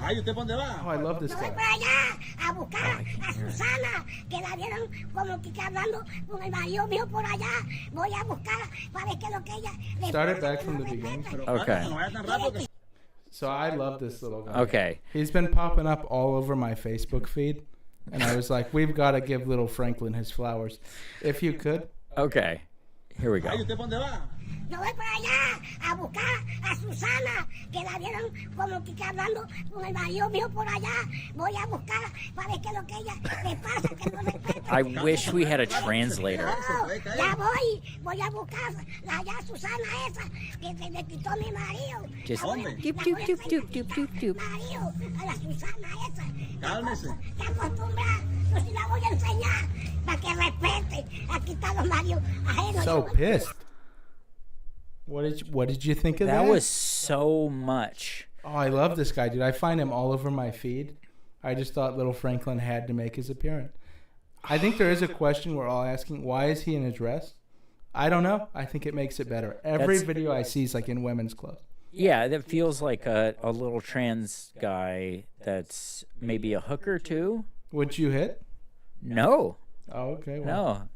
S2: Oh, I love this guy.
S10: A buscar a Susana, que la vieron como que hablando con el marido mío por allá. Voy a buscar para ver qué es lo que ella le
S2: Start it back from the beginning.
S1: Okay.
S2: So I love this little guy.
S1: Okay.
S2: He's been popping up all over my Facebook feed. And I was like, we've got to give little Franklin his flowers. If you could.
S1: Okay. Here we go.
S10: Yo voy para allá a buscar a Susana, que la vieron como que hablando con el marido mío por allá. Voy a buscar para ver qué es lo que ella le pasa, que no respeta.
S1: I wish we had a translator.
S10: No, ya voy a buscar allá a Susana esa, que se le quitó mi marido.
S1: Just
S10: Marido, a la Susana esa. Cálmese. Que acostumbra, yo sí la voy a enseñar para que respete a quitar los maridos ajenos.
S2: So pissed. What did you think of that?
S1: That was so much.
S2: Oh, I love this guy, dude. I find him all over my feed. I just thought little Franklin had to make his appearance. I think there is a question we're all asking. Why is he in a dress? I don't know. I think it makes it better. Every video I see is like in women's clothes.
S1: Yeah, that feels like a little trans guy that's maybe a hooker too.
S2: Would you hit?
S1: No.
S2: Oh, okay. Well,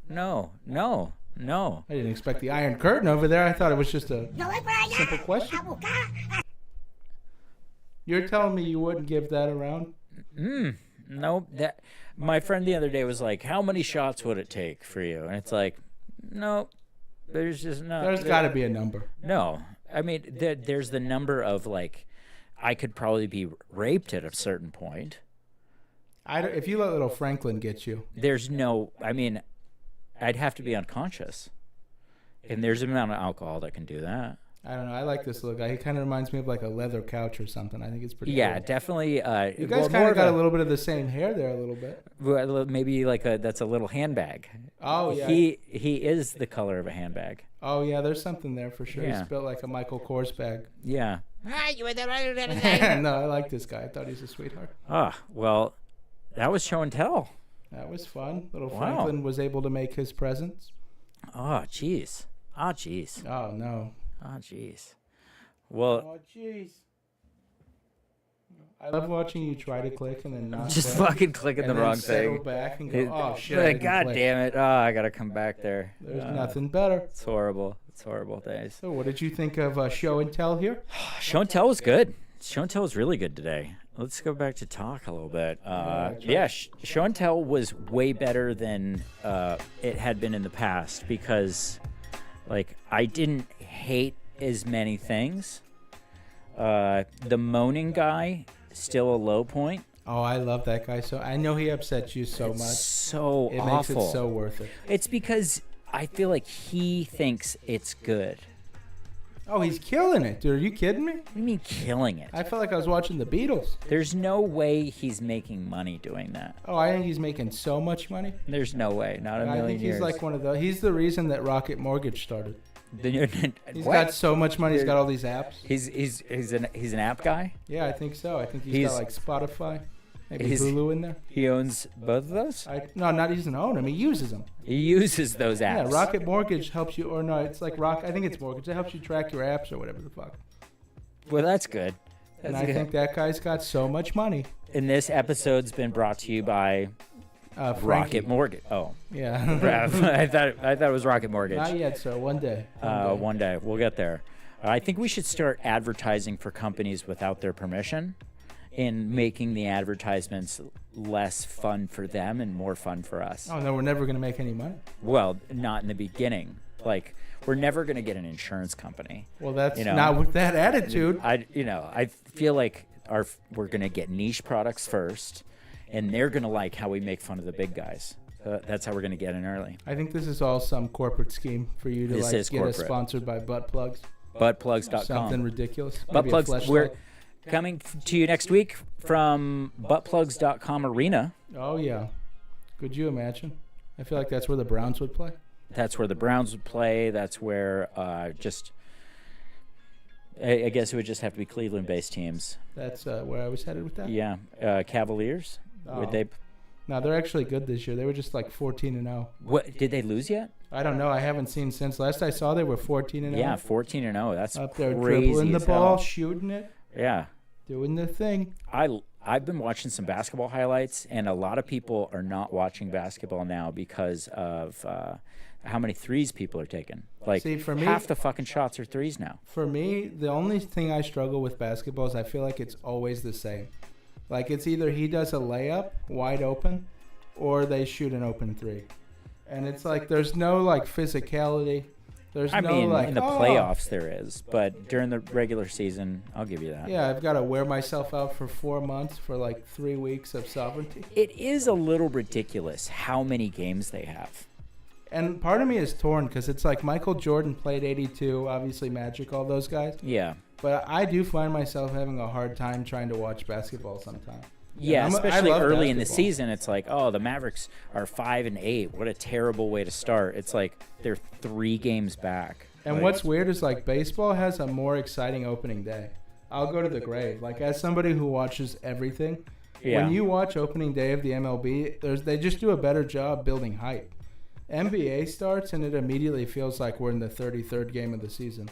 S1: No.
S2: I didn't expect the Iron Curtain over there. I thought it was just a simple question. You're telling me you wouldn't give that around?
S1: No. That my friend the other day was like, "How many shots would it take for you?" And it's like, no. There's just no.
S2: There's got to be a number.
S1: No. I mean, there's the number of like, I could probably be raped at a certain point.
S2: If you let little Franklin get you,
S1: there's no. I mean, I'd have to be unconscious, and there's an amount of alcohol that can do that.
S2: I don't know. I like this little guy. He kind of reminds me of like a leather couch or something. I think it's pretty.
S1: Yeah,
S2: cool.
S1: Definitely.
S2: You guys kind of got a little bit of the same hair there, a little bit.
S1: Well, maybe like that's a little handbag.
S2: Oh yeah.
S1: He is the color of a handbag.
S2: Oh yeah, there's something there for sure.
S1: Yeah.
S2: He's built like a Michael Kors bag.
S1: Yeah.
S2: No, I like this guy. I thought he was a sweetheart.
S1: Ah, well, that was show and tell.
S2: That was fun. Little Franklin was able to make his presence.
S1: Oh, jeez. Oh, jeez.
S2: Oh, no.
S1: Oh, jeez. Well.
S2: Oh, jeez. I love watching you try to click and then not
S1: just
S2: click,
S1: fucking clicking the wrong thing.
S2: Settle back and go, oh, shit.
S1: God damn it. Oh, I got to come back there.
S2: There's nothing better.
S1: It's horrible. It's horrible days.
S2: So what did you think of show and tell here?
S1: Show and tell was good. Show and tell was really good today. Let's go back to talk a little bit. Show and tell was way better than it had been in the past because, like, I didn't hate as many things. The moaning guy, still a low point.
S2: Oh, I love that guy. So I know he upsets you so much.
S1: So
S2: it
S1: awful.
S2: Makes it so worth it.
S1: It's because I feel like he thinks it's good.
S2: Oh, he's killing it, dude. Are you kidding me?
S1: What do you mean killing it?
S2: I felt like I was watching the Beatles.
S1: There's no way he's making money doing that.
S2: Oh, I think he's making so much money.
S1: There's no way. Not a million years.
S2: I think he's like one of the... He's the reason that Rocket Mortgage started. He's
S1: What?
S2: got so much money. He's got all these apps.
S1: He's an app guy?
S2: Yeah, I think so. I think he's got like Spotify. Maybe Hulu in there.
S1: He owns both of those?
S2: No, not he doesn't own them. He uses them.
S1: He uses those apps.
S2: Yeah, Rocket Mortgage helps you, or no, it's like I think it's Mortgage. It helps you track your apps or whatever the fuck.
S1: Well, that's good.
S2: And I think that guy's got so much money.
S1: And this episode's been brought to you by Rocket Mortgage. Oh.
S2: Yeah.
S1: I thought it was Rocket Mortgage.
S2: Not yet, sir. One day.
S1: One day. We'll get there. I think we should start advertising for companies without their permission and making the advertisements less fun for them and more fun for us.
S2: Oh, no, we're never going to make any money.
S1: Well, not in the beginning. Like, we're never going to get an insurance company.
S2: Well, that's not with that attitude.
S1: I feel like we're going to get niche products first, and they're going to like how we make fun of the big guys. That's how we're going to get in early.
S2: I think this is all some corporate scheme for you to get us sponsored by butt plugs.
S1: Buttplugs.com.
S2: Something ridiculous.
S1: Buttplugs. We're coming to you next week from buttplugs.com arena.
S2: Oh, yeah. Could you imagine? I feel like that's where the Browns would play.
S1: That's where the Browns would play. That's where I guess it would just have to be Cleveland-based teams.
S2: That's where I was headed with that?
S1: Yeah. Cavaliers? Would they...
S2: No, they're actually good this year. They were just like 14-0.
S1: What, did they lose yet?
S2: I don't know. I haven't seen since. Last I saw, they were 14-0.
S1: Yeah, 14-0. That's
S2: up there
S1: crazy
S2: dribbling the ball, shooting it.
S1: Yeah.
S2: Doing their thing.
S1: I've been watching some basketball highlights, and a lot of people are not watching basketball now because of how many threes people are taking. Like,
S2: see, for me,
S1: half the fucking shots are threes now.
S2: For me, the only thing I struggle with basketball is I feel like it's always the same. Like, it's either he does a layup wide open or they shoot an open three. And it's like there's no, like, physicality. There's
S1: in the playoffs there is, but during the regular season, I'll give you that.
S2: Yeah, I've got to wear myself out for 4 months for, like, 3 weeks of sovereignty.
S1: It is a little ridiculous how many games they have.
S2: And part of me is torn because it's like Michael Jordan played 82, obviously Magic, all those guys.
S1: Yeah.
S2: But I do find myself having a hard time trying to watch basketball sometimes.
S1: Yeah, especially early in the season, it's like, oh, the Mavericks are 5-8. What a terrible way to start. It's like they're 3 games back.
S2: And what's weird is, like, baseball has a more exciting opening day. I'll go to the grave. Like, as somebody who watches everything, when you watch opening day of the MLB, they just do a better job building hype. NBA starts, and it immediately feels like we're in the 33rd game of the season.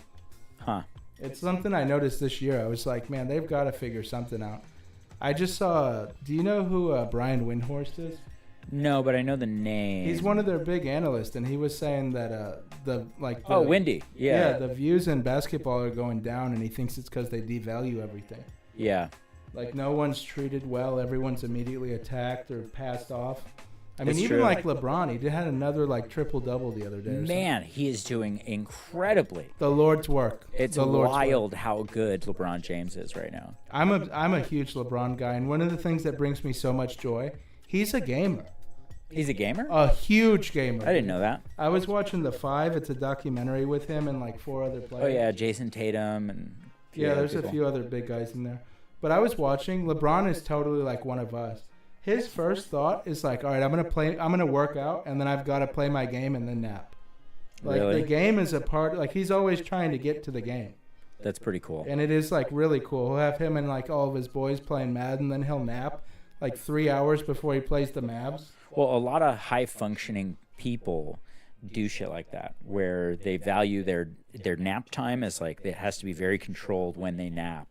S1: Huh.
S2: It's something I noticed this year. I was like, man, they've got to figure something out. I just saw, do you know who Brian Windhorst is?
S1: No, but I know the name.
S2: He's one of their big analysts, and he was saying that
S1: Windy. Yeah.
S2: Yeah, the views in basketball are going down, and he thinks it's because they devalue everything.
S1: Yeah.
S2: Like, no one's treated well. Everyone's immediately attacked or passed off. I mean,
S1: It's
S2: even
S1: true.
S2: like LeBron, he had another, like, triple-double the other day.
S1: Man, he is doing incredibly.
S2: The Lord's work.
S1: It's wild how good LeBron James is right now.
S2: I'm a huge LeBron guy, and one of the things that brings me so much joy, he's a gamer.
S1: He's a gamer?
S2: A huge gamer.
S1: I didn't know that.
S2: I was watching The Five. It's a documentary with him and, like, 4 other players.
S1: Oh, yeah, Jason Tatum and
S2: there's a few other big guys in there. But I was watching. LeBron is totally like one of us. His first thought is like, all right, I'm gonna work out, and then I've got to play my game and then nap. Like,
S1: really?
S2: The game is a part. Like, he's always trying to get to the game.
S1: That's pretty cool.
S2: And it is, like, really cool. He'll have him and, like, all of his boys playing Madden, then he'll nap like 3 hours before he plays the Mavs.
S1: Well, a lot of high functioning people do shit like that, where they value their nap time as, like, it has to be very controlled when they nap.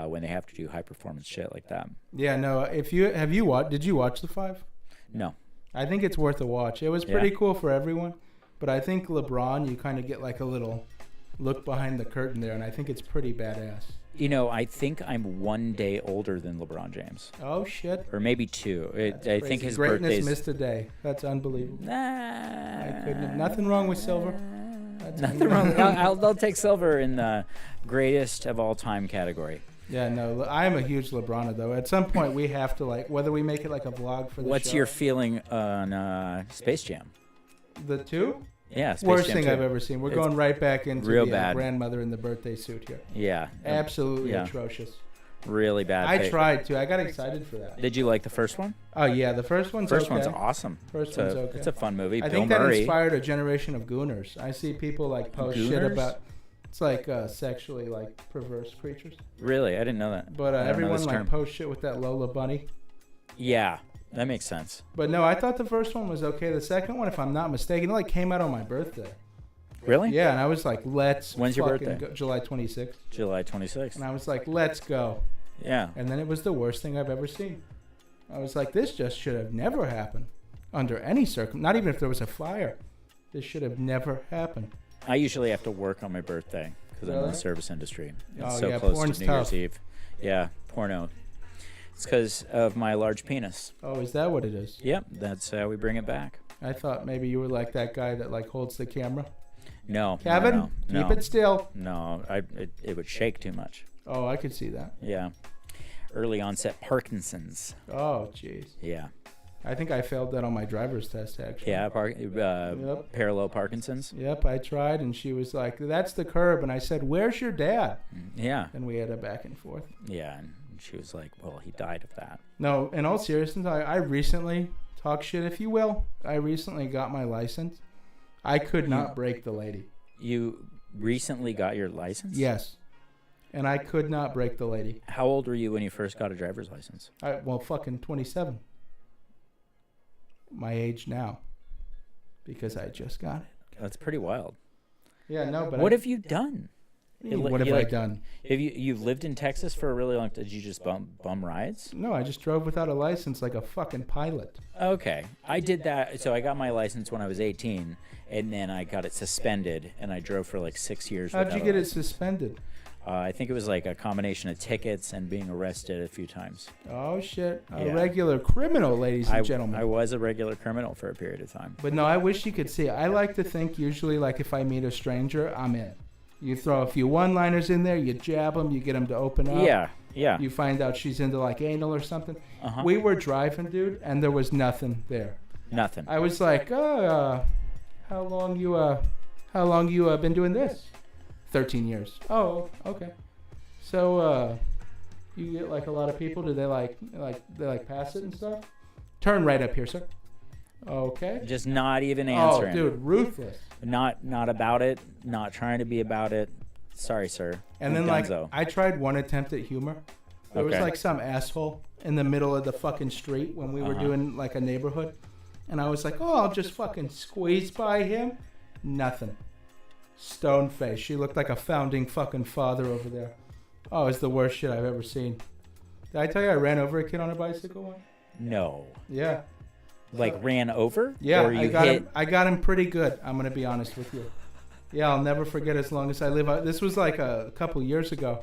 S1: When they have to do high performance shit like that.
S2: Yeah, no. Did you watch The Five?
S1: No.
S2: I think it's worth a watch. It was pretty cool for everyone, but I think LeBron, you kind of get like a little look behind the curtain there, and I think it's pretty badass.
S1: You know, I think I'm 1 day older than LeBron James.
S2: Oh shit.
S1: Or maybe 2. I think his
S2: greatness
S1: birthday's
S2: missed a day. That's unbelievable.
S1: Nah.
S2: I couldn't. Nothing wrong with silver.
S1: Nothing wrong. I'll take silver in the greatest of all time category.
S2: Yeah, no, I'm a huge LeBron though. At some point, we have to, like, whether we make it like a vlog for the
S1: What's
S2: show.
S1: your feeling on Space Jam?
S2: The 2?
S1: Yeah, Space
S2: Worst
S1: Jam
S2: thing
S1: 2.
S2: I've ever seen. We're going right back into
S1: real
S2: the
S1: bad.
S2: Grandmother in the birthday suit here.
S1: Yeah.
S2: Absolutely atrocious.
S1: Really bad.
S2: I tried to. I got excited for that.
S1: Did you like the first one?
S2: Oh, yeah. The first one's
S1: First
S2: okay.
S1: one's awesome.
S2: First one's okay.
S1: It's a fun movie.
S2: I think that inspired a generation of gooners. I see people, like, post shit about... It's like sexually, like, perverse creatures.
S1: Really? I didn't know that.
S2: But everyone, like, posts shit with that Lola bunny.
S1: Yeah, that makes sense.
S2: But no, I thought the first one was okay. The second one, if I'm not mistaken, it, like, came out on my birthday.
S1: Really?
S2: Yeah, and I was like,
S1: When's your birthday?
S2: Go. July 26th.
S1: July 26th.
S2: And I was like, let's go.
S1: Yeah.
S2: And then it was the worst thing I've ever seen. I was like, this just should have never happened. Under any not even if there was a fire. This should have never happened.
S1: I usually have to work on my birthday because I'm in the service industry. It's so
S2: yeah,
S1: close
S2: porn's
S1: to New
S2: tough.
S1: Year's Eve. Yeah, porno. It's because of my large penis.
S2: Oh, is that what it is?
S1: Yep, that's how we bring it back.
S2: I thought maybe you were like that guy that like holds the camera.
S1: No,
S2: Kevin,
S1: no.
S2: keep it still.
S1: No, it would shake too much.
S2: Oh, I could see that.
S1: Yeah, early onset Parkinson's.
S2: Oh, jeez.
S1: Yeah.
S2: I think I failed that on my driver's test, actually.
S1: Yeah, parallel Parkinson's.
S2: Yep, I tried, and she was like, "That's the curb," and I said, "Where's your dad?"
S1: Yeah.
S2: And we had a back and forth.
S1: Yeah, and she was like, "Well, he died of that."
S2: No, in all seriousness, I recently, talk shit if you will, I recently got my license. I could not break the lady.
S1: You recently got your license?
S2: Yes. And I could not break the lady.
S1: How old were you when you first got a driver's license?
S2: Fucking 27. My age now. Because I just got it.
S1: That's pretty wild.
S2: Yeah, no, but
S1: what have you done?
S2: What have I done?
S1: Have you've lived in Texas for a really long time? Did you just bum rides?
S2: No, I just drove without a license like a fucking pilot.
S1: Okay. I did that. So I got my license when I was 18, and then I got it suspended, and I drove for like 6 years.
S2: How'd you get it suspended?
S1: I think it was like a combination of tickets and being arrested a few times.
S2: Oh, shit. A regular criminal, ladies and gentlemen.
S1: I was a regular criminal for a period of time.
S2: But no, I wish you could see it. I like to think usually like if I meet a stranger, I'm in. You throw a few one-liners in there, you jab them, you get them to open up.
S1: Yeah, yeah.
S2: You find out she's into like anal or something.
S1: Uh-huh.
S2: We were driving, dude, and there was nothing there.
S1: Nothing.
S2: I was like, how long you been doing this? 13 years. Oh, okay. So, you get like a lot of people. Do they like pass it and stuff? Turn right up here, sir. Okay.
S1: Just not even answering.
S2: Oh, dude, ruthless.
S1: Not about it. Not trying to be about it. Sorry, sir.
S2: And then I tried one attempt at humor. There was like some asshole in the middle of the fucking street when we were doing like a neighborhood, and I was like, oh, I'll just fucking squeeze by him. Nothing. Stone face. She looked like a founding fucking father over there. Oh, it's the worst shit I've ever seen. Did I tell you I ran over a kid on a bicycle once?
S1: No.
S2: Yeah.
S1: Like ran over?
S2: Yeah,
S1: or you
S2: I got him pretty good. I'm gonna be honest with you. Yeah, I'll never forget as long as I live. This was like a couple years ago,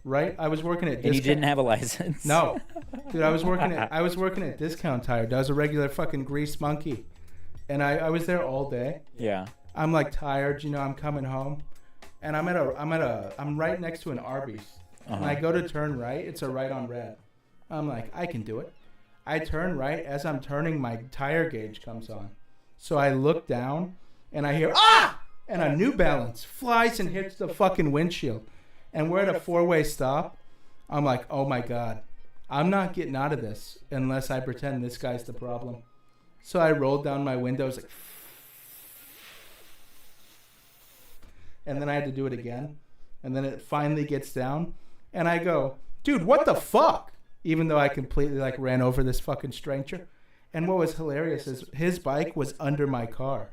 S2: right? I was working at.
S1: And you didn't have a license?
S2: No, dude. I was working at Discount Tire. I was a regular fucking grease monkey, and I was there all day.
S1: Yeah.
S2: I'm like tired, I'm coming home, and I'm right next to an Arby's, and I go to turn right. It's a right on red. I'm like, I can do it. I turn right. As I'm turning, my tire gauge comes on. So I look down, and I hear, ah! And a New Balance flies and hits the fucking windshield. And we're at a four-way stop. I'm like, oh my God. I'm not getting out of this unless I pretend this guy's the problem. So I rolled down my windows, like, and then I had to do it again. And then it finally gets down. And I go, dude, what the fuck? Even though I completely ran over this fucking stranger. And what was hilarious is his bike was under my car.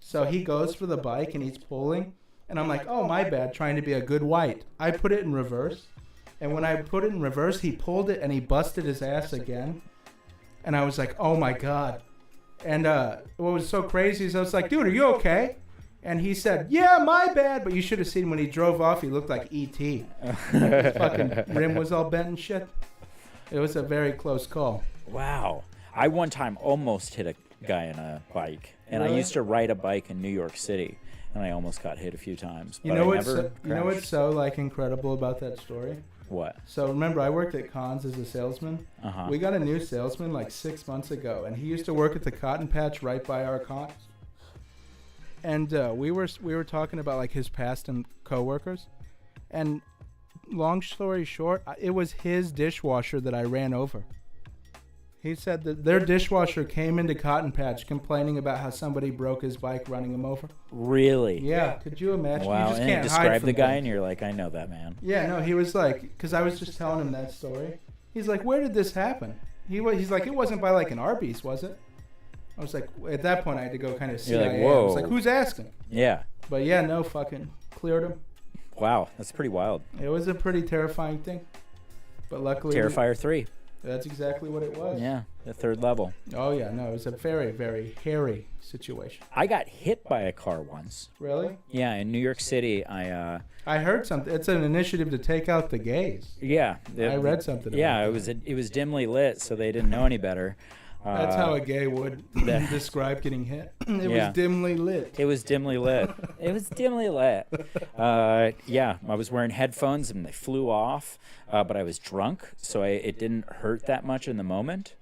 S2: So he goes for the bike and he's pulling. And I'm like, oh, my bad, trying to be a good white. I put it in reverse. And when I put it in reverse, he pulled it and he busted his ass again. And I was like, oh my God. And what was so crazy is I was like, dude, are you okay? And he said, yeah, my bad. But you should have seen when he drove off, he looked like E.T. His fucking rim was all bent and shit. It was a very close call.
S1: Wow. I one time almost hit a guy on a bike. And
S2: Really?
S1: I used to ride a bike in New York City. And I almost got hit a few times.
S2: You know what's so incredible about that story?
S1: What?
S2: So remember, I worked at Cons as a salesman.
S1: Uh-huh.
S2: We got a new salesman like 6 months ago, and he used to work at the Cotton Patch right by our Cons. And we were talking about like his past and coworkers, and long story short, it was his dishwasher that I ran over. He said that their dishwasher came into Cotton Patch complaining about how somebody broke his bike running him over.
S1: Really?
S2: Yeah. Could you imagine?
S1: Wow.
S2: You just
S1: And
S2: can't
S1: describe
S2: hide
S1: the
S2: from
S1: guy,
S2: that.
S1: and you're like, I know that man.
S2: Yeah, no, he was like, because I was just telling him that story. He's like, where did this happen? He's like, it wasn't by like an Arby's, was it? I was like, at that point, I had to go kind of CIA.
S1: You're like,
S2: I
S1: whoa.
S2: was like, who's asking?
S1: Yeah.
S2: But yeah, no, fucking cleared him.
S1: Wow. That's pretty wild.
S2: It was a pretty terrifying thing. But luckily...
S1: Terrifier 3.
S2: That's exactly what it was.
S1: Yeah, the third level.
S2: Oh, yeah. No, it was a very, very hairy situation.
S1: I got hit by a car once.
S2: Really?
S1: Yeah, in New York City,
S2: I heard something. It's an initiative to take out the gays.
S1: Yeah.
S2: I read something
S1: Yeah,
S2: about
S1: it was dimly lit, so they didn't know any better.
S2: That's how a gay would describe getting hit. It was dimly lit.
S1: It was dimly lit. It was dimly lit. Yeah, I was wearing headphones and they flew off, but I was drunk, so it didn't hurt that much in the moment.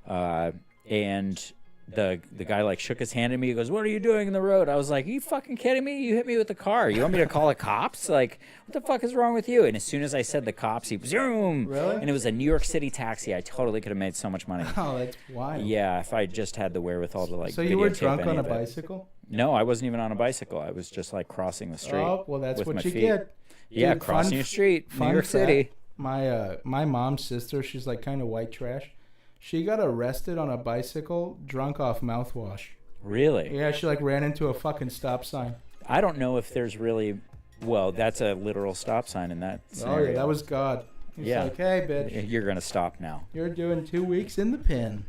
S1: And the guy like shook his hand at me. He goes, "What are you doing in the road?" I was like, "Are you fucking kidding me? You hit me with the car. You want me to call the cops? Like, what the fuck is wrong with you?" And as soon as I said the cops, he zoom.
S2: Really?
S1: And it was a New York City taxi. I totally could have made so much money.
S2: Oh, that's wild.
S1: Yeah, if I just had the wherewithal to like.
S2: So you were
S1: videotape
S2: drunk
S1: any
S2: on a
S1: of it.
S2: bicycle?
S1: No, I wasn't even on a bicycle. I was just like crossing the street.
S2: Oh, well, that's
S1: with
S2: what
S1: my
S2: you
S1: feet.
S2: get.
S1: Yeah,
S2: Dude,
S1: crossing a street, New York City.
S2: My mom's sister, she's like kind of white trash. She got arrested on a bicycle drunk off mouthwash.
S1: Really?
S2: Yeah, she like ran into a fucking stop sign.
S1: I don't know if there's really. Well, that's a literal stop sign in that scenario.
S2: Oh yeah, that was God. He's like, "Hey, bitch,
S1: you're gonna stop now.
S2: You're doing 2 weeks in the pen."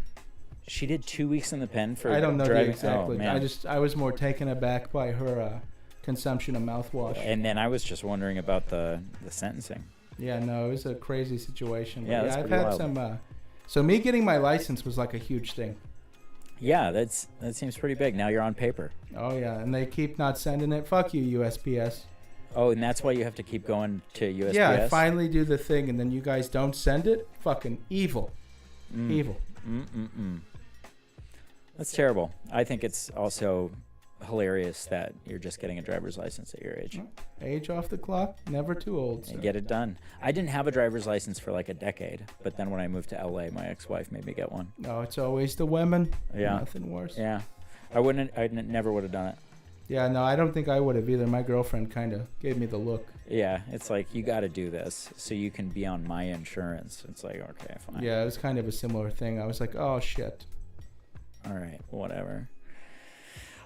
S1: She did 2 weeks in the pen for.
S2: I don't know
S1: driving.
S2: exactly.
S1: Oh, man.
S2: I was more taken aback by her consumption of mouthwash.
S1: And then I was just wondering about the sentencing.
S2: Yeah, no, it was a crazy situation.
S1: Yeah, that's
S2: I've
S1: pretty
S2: had
S1: wild.
S2: some. So me getting my license was like a huge thing.
S1: Yeah, that seems pretty big. Now you're on paper.
S2: Oh yeah, and they keep not sending it. Fuck you, USPS.
S1: Oh, and that's why you have to keep going to USPS?
S2: Yeah, I finally do the thing, and then you guys don't send it. Fucking evil. Evil.
S1: That's terrible. I think it's also hilarious that you're just getting a driver's license at your age.
S2: Age off the clock, never too old.
S1: And get it done. I didn't have a driver's license for like a decade, but then when I moved to LA, my ex-wife made me get one.
S2: No, it's always the women.
S1: Yeah.
S2: Nothing worse.
S1: Yeah. I never would have done it.
S2: Yeah, no, I don't think I would have either. My girlfriend kind of gave me the look.
S1: Yeah, it's like, you got to do this so you can be on my insurance. It's like, okay, fine.
S2: Yeah, it was kind of a similar thing. I was like, oh, shit.
S1: All right, whatever.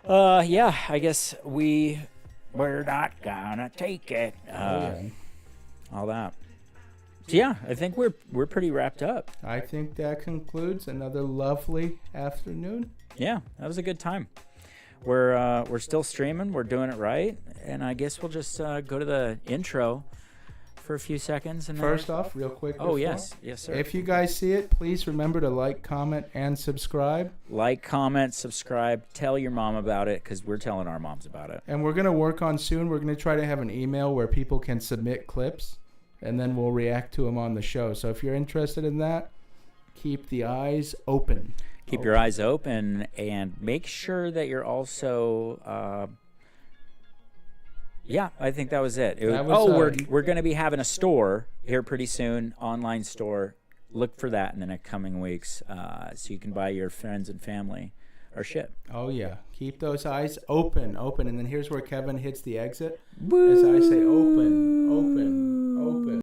S1: Yeah, I guess we're not gonna take it. All that. So yeah, I think we're pretty wrapped up.
S2: I think that concludes another lovely afternoon.
S1: Yeah, that was a good time. We're still streaming. We're doing it right, and I guess we'll just go to the intro for a few seconds. And
S2: First off, real quick.
S1: Oh,
S2: before,
S1: yes, sir.
S2: If you guys see it, please remember to like, comment, and subscribe.
S1: Like, comment, subscribe. Tell your mom about it, because we're telling our moms about it.
S2: And we're gonna work on soon. We're gonna try to have an email where people can submit clips, and then we'll react to them on the show. So if you're interested in that, keep the eyes open.
S1: Keep your eyes open, and make sure that you're also. Yeah, I think that was it. We're going to be having a store here pretty soon, online store. Look for that in the next coming weeks, so you can buy your friends and family our shit.
S2: Oh yeah, keep those eyes open, and then here's where Kevin hits the exit. As I say, open.